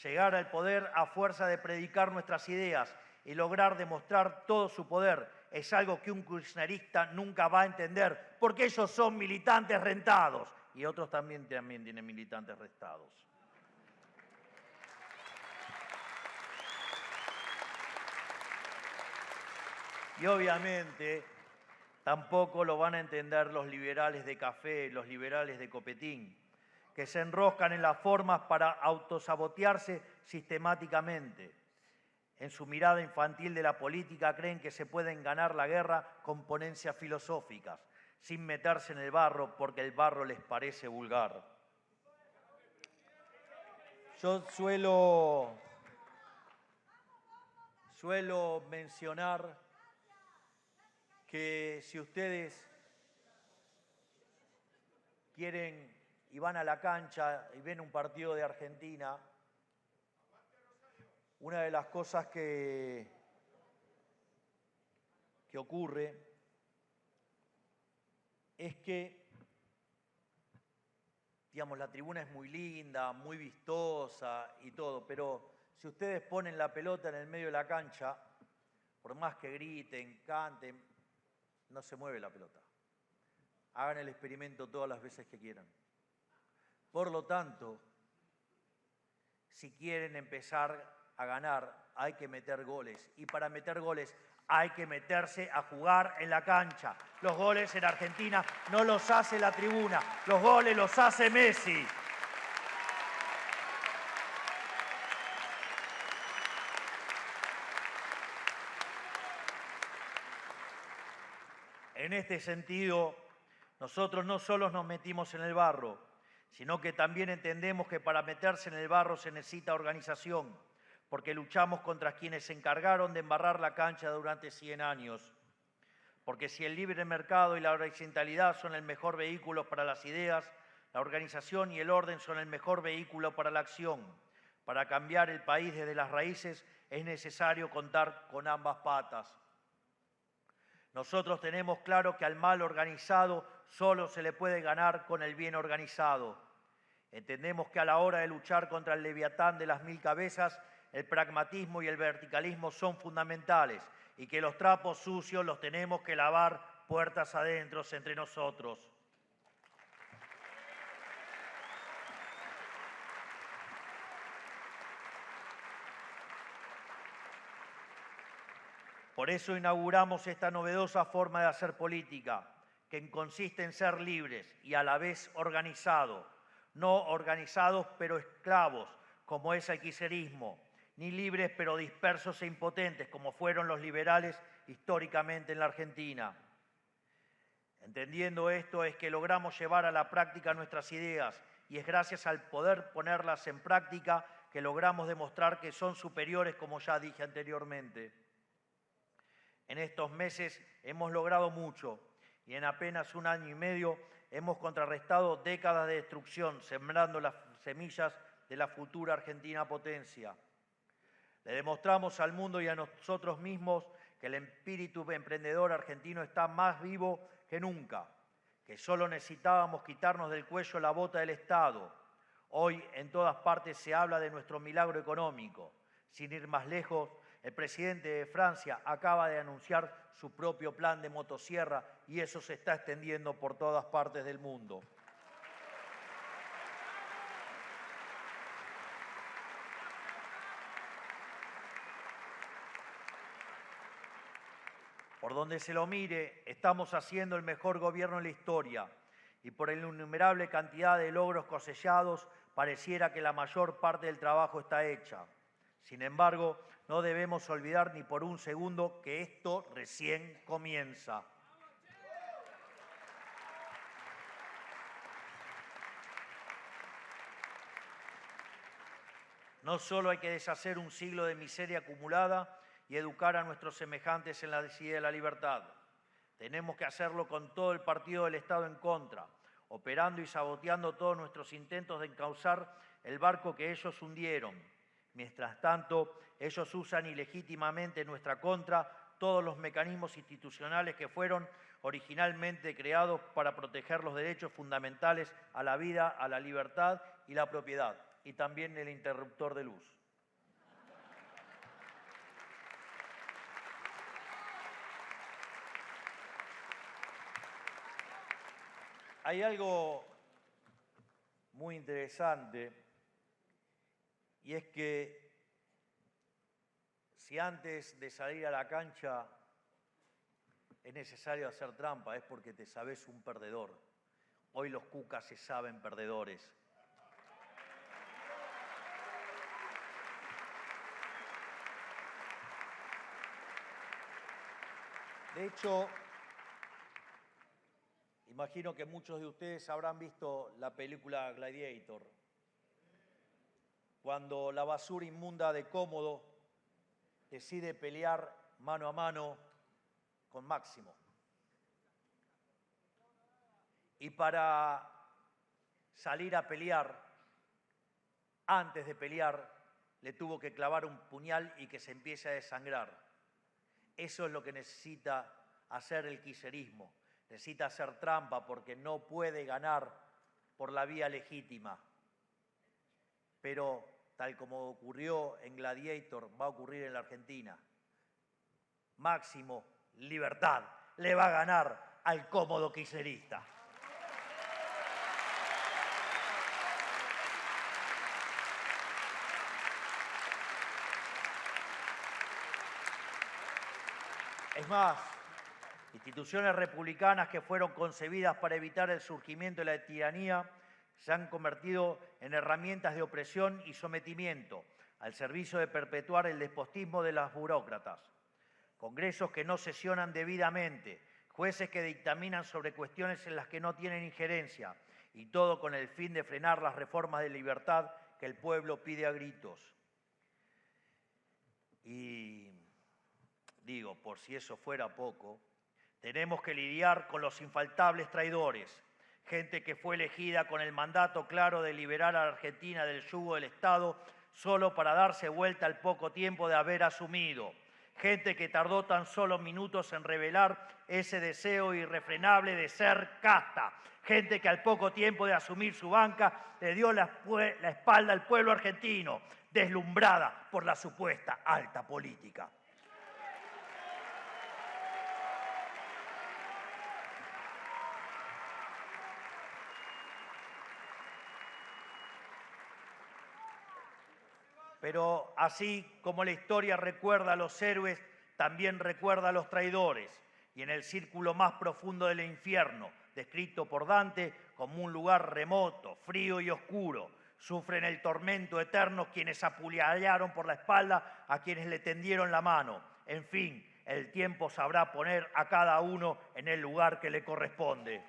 llegar al poder a fuerza de predicar nuestras ideas y lograr demostrar todo su poder es algo que un kirchnerista nunca va a entender, porque ellos son militantes rentados y otros también tienen militantes rentados. Y obviamente tampoco lo van a entender los liberales de café, los liberales de copetín, que se enroscan en las formas para autosabotearse sistemáticamente. En su mirada infantil de la política creen que se pueden ganar la guerra con ponencias filosóficas, sin meterse en el barro porque el barro les parece vulgar. Yo suelo mencionar que si ustedes quieren y van a la cancha y ven un partido de Argentina, una de las cosas que ocurre es que, digamos, la tribuna es muy linda, muy vistosa y todo, pero si ustedes ponen la pelota en el medio de la cancha, por más que griten, canten, no se mueve la pelota. Hagan el experimento todas las veces que quieran. Por lo tanto, si quieren empezar a ganar, hay que meter goles. Y para meter goles hay que meterse a jugar en la cancha. Los goles en Argentina no los hace la tribuna, los goles los hace Messi. En este sentido, nosotros no solo nos metimos en el barro, sino que también entendemos que para meterse en el barro se necesita organización, porque luchamos contra quienes se encargaron de embarrar la cancha durante 100 años. Porque si el libre mercado y la horizontalidad son el mejor vehículo para las ideas, la organización y el orden son el mejor vehículo para la acción. Para cambiar el país desde las raíces es necesario contar con ambas patas. Nosotros tenemos claro que al mal organizado solo se le puede ganar con el bien organizado. Entendemos que a la hora de luchar contra el leviatán de las 1000 cabezas, el pragmatismo y el verticalismo son fundamentales y que los trapos sucios los tenemos que lavar puertas adentro entre nosotros. Por eso inauguramos esta novedosa forma de hacer política, que consiste en ser libres y a la vez organizados, no organizados pero esclavos, como es el kirchnerismo, ni libres pero dispersos e impotentes, como fueron los liberales históricamente en la Argentina. Entendiendo esto es que logramos llevar a la práctica nuestras ideas y es gracias al poder ponerlas en práctica que logramos demostrar que son superiores, como ya dije anteriormente. En estos meses hemos logrado mucho y en apenas 1 año y medio hemos contrarrestado décadas de destrucción, sembrando las semillas de la futura Argentina potencia. Le demostramos al mundo y a nosotros mismos que el espíritu emprendedor argentino está más vivo que nunca, que solo necesitábamos quitarnos del cuello la bota del Estado. Hoy en todas partes se habla de nuestro milagro económico. Sin ir más lejos, el presidente de Francia acaba de anunciar su propio plan de motosierra y eso se está extendiendo por todas partes del mundo. Por donde se lo mire, estamos haciendo el mejor gobierno en la historia y por la innumerable cantidad de logros cosechados, pareciera que la mayor parte del trabajo está hecha. Sin embargo, no debemos olvidar ni por un segundo que esto recién comienza. No solo hay que deshacer un siglo de miseria acumulada y educar a nuestros semejantes en la idea de la libertad. Tenemos que hacerlo con todo el partido del Estado en contra, operando y saboteando todos nuestros intentos de encauzar el barco que ellos hundieron. Mientras tanto, ellos usan ilegítimamente en nuestra contra todos los mecanismos institucionales que fueron originalmente creados para proteger los derechos fundamentales a la vida, a la libertad y la propiedad, y también el interruptor de luz. Hay algo muy interesante, y es que si antes de salir a la cancha es necesario hacer trampa, es porque te sabes un perdedor. Hoy los cucas se saben perdedores. De hecho, imagino que muchos de ustedes habrán visto la película Gladiator, cuando la basura inmunda de Cómodo decide pelear mano a mano con Máximo. Y para salir a pelear, antes de pelear, le tuvo que clavar un puñal y que se empiece a desangrar. Eso es lo que necesita hacer el kirchnerismo. Necesita hacer trampa porque no puede ganar por la vía legítima. Pero tal como ocurrió en Gladiator, va a ocurrir en la Argentina. Máximo, libertad, le va a ganar al cómodo kirchnerista. Es más, instituciones republicanas que fueron concebidas para evitar el surgimiento de la tiranía se han convertido en herramientas de opresión y sometimiento al servicio de perpetuar el despotismo de las burócratas. Congresos que no sesionan debidamente, jueces que dictaminan sobre cuestiones en las que no tienen injerencia, y todo con el fin de frenar las reformas de libertad que el pueblo pide a gritos. Y digo, por si eso fuera poco, tenemos que lidiar con los infaltables traidores, gente que fue elegida con el mandato claro de liberar a la Argentina del yugo del Estado solo para darse vuelta al poco tiempo de haber asumido. Gente que tardó tan solo minutos en revelar ese deseo irrefrenable de ser casta. Gente que al poco tiempo de asumir su banca le dio la espalda al pueblo argentino, deslumbrada por la supuesta alta política. Pero así como la historia recuerda a los héroes, también recuerda a los traidores. Y en el círculo más profundo del infierno, descrito por Dante como un lugar remoto, frío y oscuro, sufren el tormento eterno quienes apuñalaron por la espalda a quienes le tendieron la mano. En fin, el tiempo sabrá poner a cada uno en el lugar que le corresponde.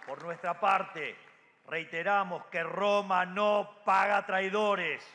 Por nuestra parte, reiteramos que Roma no paga traidores.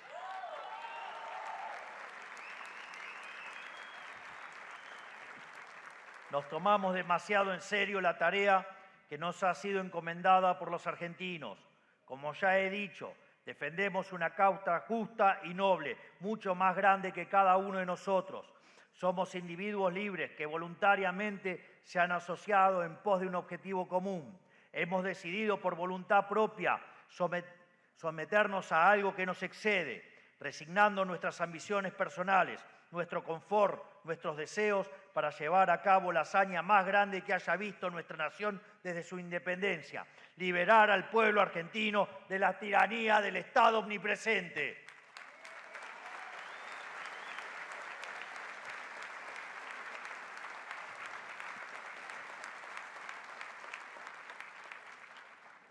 Nos tomamos demasiado en serio la tarea que nos ha sido encomendada por los argentinos. Como ya he dicho, defendemos una causa justa y noble, mucho más grande que cada uno de nosotros. Somos individuos libres que voluntariamente se han asociado en pos de un objetivo común. Hemos decidido por voluntad propia someternos a algo que nos excede, resignando nuestras ambiciones personales, nuestro confort, nuestros deseos para llevar a cabo la hazaña más grande que haya visto nuestra nación desde su independencia: liberar al pueblo argentino de la tiranía del Estado omnipresente.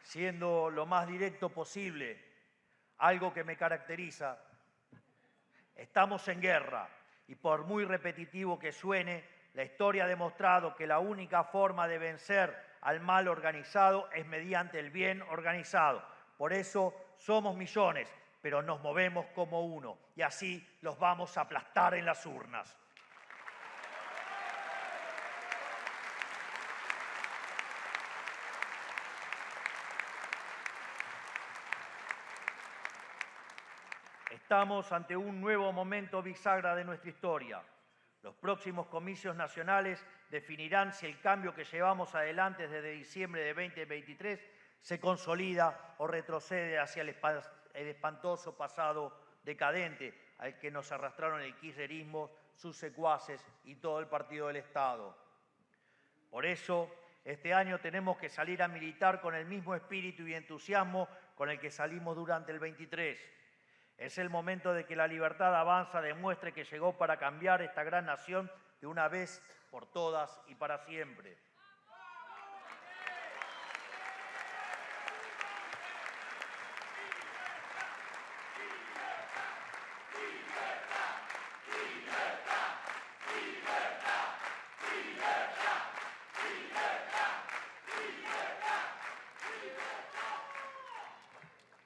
Siendo lo más directo posible, algo que me caracteriza, estamos en guerra y por muy repetitivo que suene, la historia ha demostrado que la única forma de vencer al mal organizado es mediante el bien organizado. Por eso somos millones, pero nos movemos como uno y así los vamos a aplastar en las urnas. Estamos ante un nuevo momento bisagra de nuestra historia. Los próximos comicios nacionales definirán si el cambio que llevamos adelante desde diciembre de 2023 se consolida o retrocede hacia el espantoso pasado decadente al que nos arrastraron el kirchnerismo, sus secuaces y todo el partido del Estado. Por eso, este año tenemos que salir a militar con el mismo espíritu y entusiasmo con el que salimos durante el 23. Es el momento de que la Libertad Avanza demuestre que llegó para cambiar esta gran nación de una vez por todas y para siempre.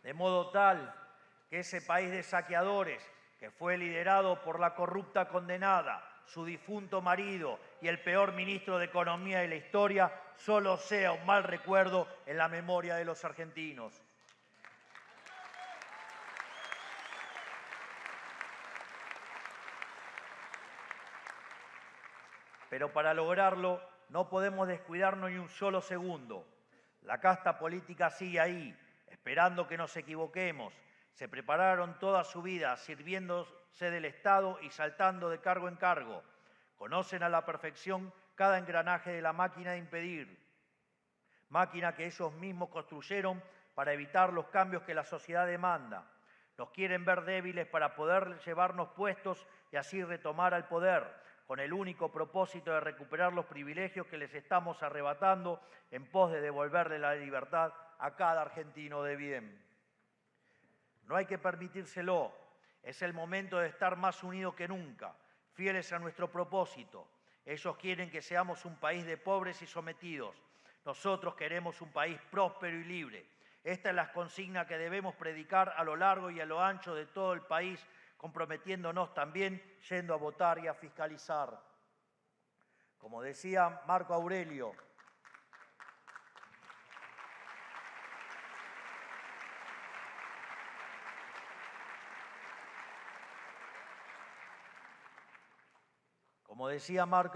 De modo tal que ese país de saqueadores, que fue liderado por la corrupta condenada, su difunto marido y el peor ministro de Economía de la historia, solo sea un mal recuerdo en la memoria de los argentinos. Pero para lograrlo no podemos descuidarnos ni un solo segundo. La casta política sigue ahí, esperando que nos equivoquemos. Se prepararon toda su vida sirviéndose del Estado y saltando de cargo en cargo. Conocen a la perfección cada engranaje de la máquina de impedir. Máquina que ellos mismos construyeron para evitar los cambios que la sociedad demanda. Nos quieren ver débiles para poder llevarnos puestos y así retomar al poder, con el único propósito de recuperar los privilegios que les estamos arrebatando en pos de devolverle la libertad a cada argentino de bien. No hay que permitírselo. Es el momento de estar más unidos que nunca, fieles a nuestro propósito. Ellos quieren que seamos un país de pobres y sometidos. Nosotros queremos un país próspero y libre. Esta es la consigna que debemos predicar a lo largo y a lo ancho de todo el país, comprometiéndonos también yendo a votar y a fiscalizar. Como decía Marco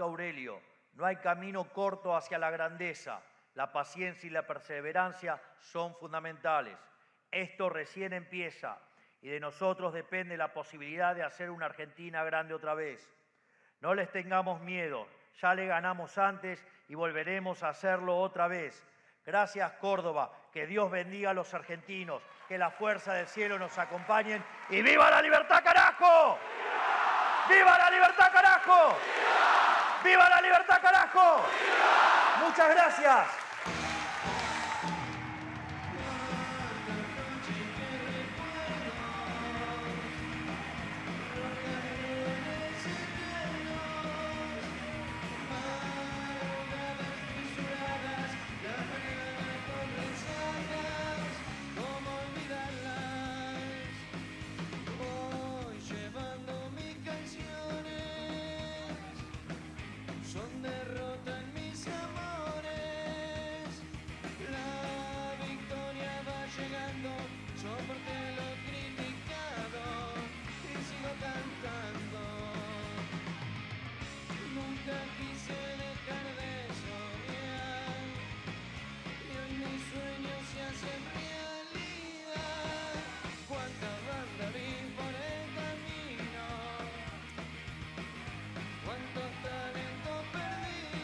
Aurelio, no hay camino corto hacia la grandeza. La paciencia y la perseverancia son fundamentales. Esto recién empieza y de nosotros depende la posibilidad de hacer una Argentina grande otra vez. No les tengamos miedo, ya le ganamos antes y volveremos a hacerlo otra vez. Gracias, Córdoba, que Dios bendiga a los argentinos, que la fuerza del cielo nos acompañen y ¡viva la libertad, carajo! ¡Viva la libertad, carajo! ¡Viva la libertad, carajo! Muchas gracias. Cuántos talentos perdidos.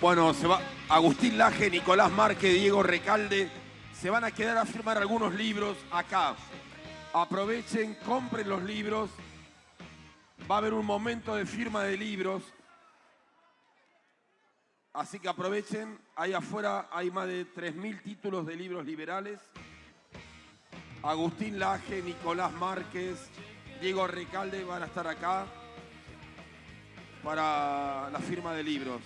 Bueno, se va Agustín Laje, Nicolás Márquez, Diego Recalde. Se van a quedar a firmar algunos libros acá. Aprovechen, compren los libros. Va a haber un momento de firma de libros. Así que aprovechen. Ahí afuera hay más de 3.000 títulos de libros liberales. Agustín Laje, Nicolás Márquez, Diego Recalde van a estar acá para la firma de libros.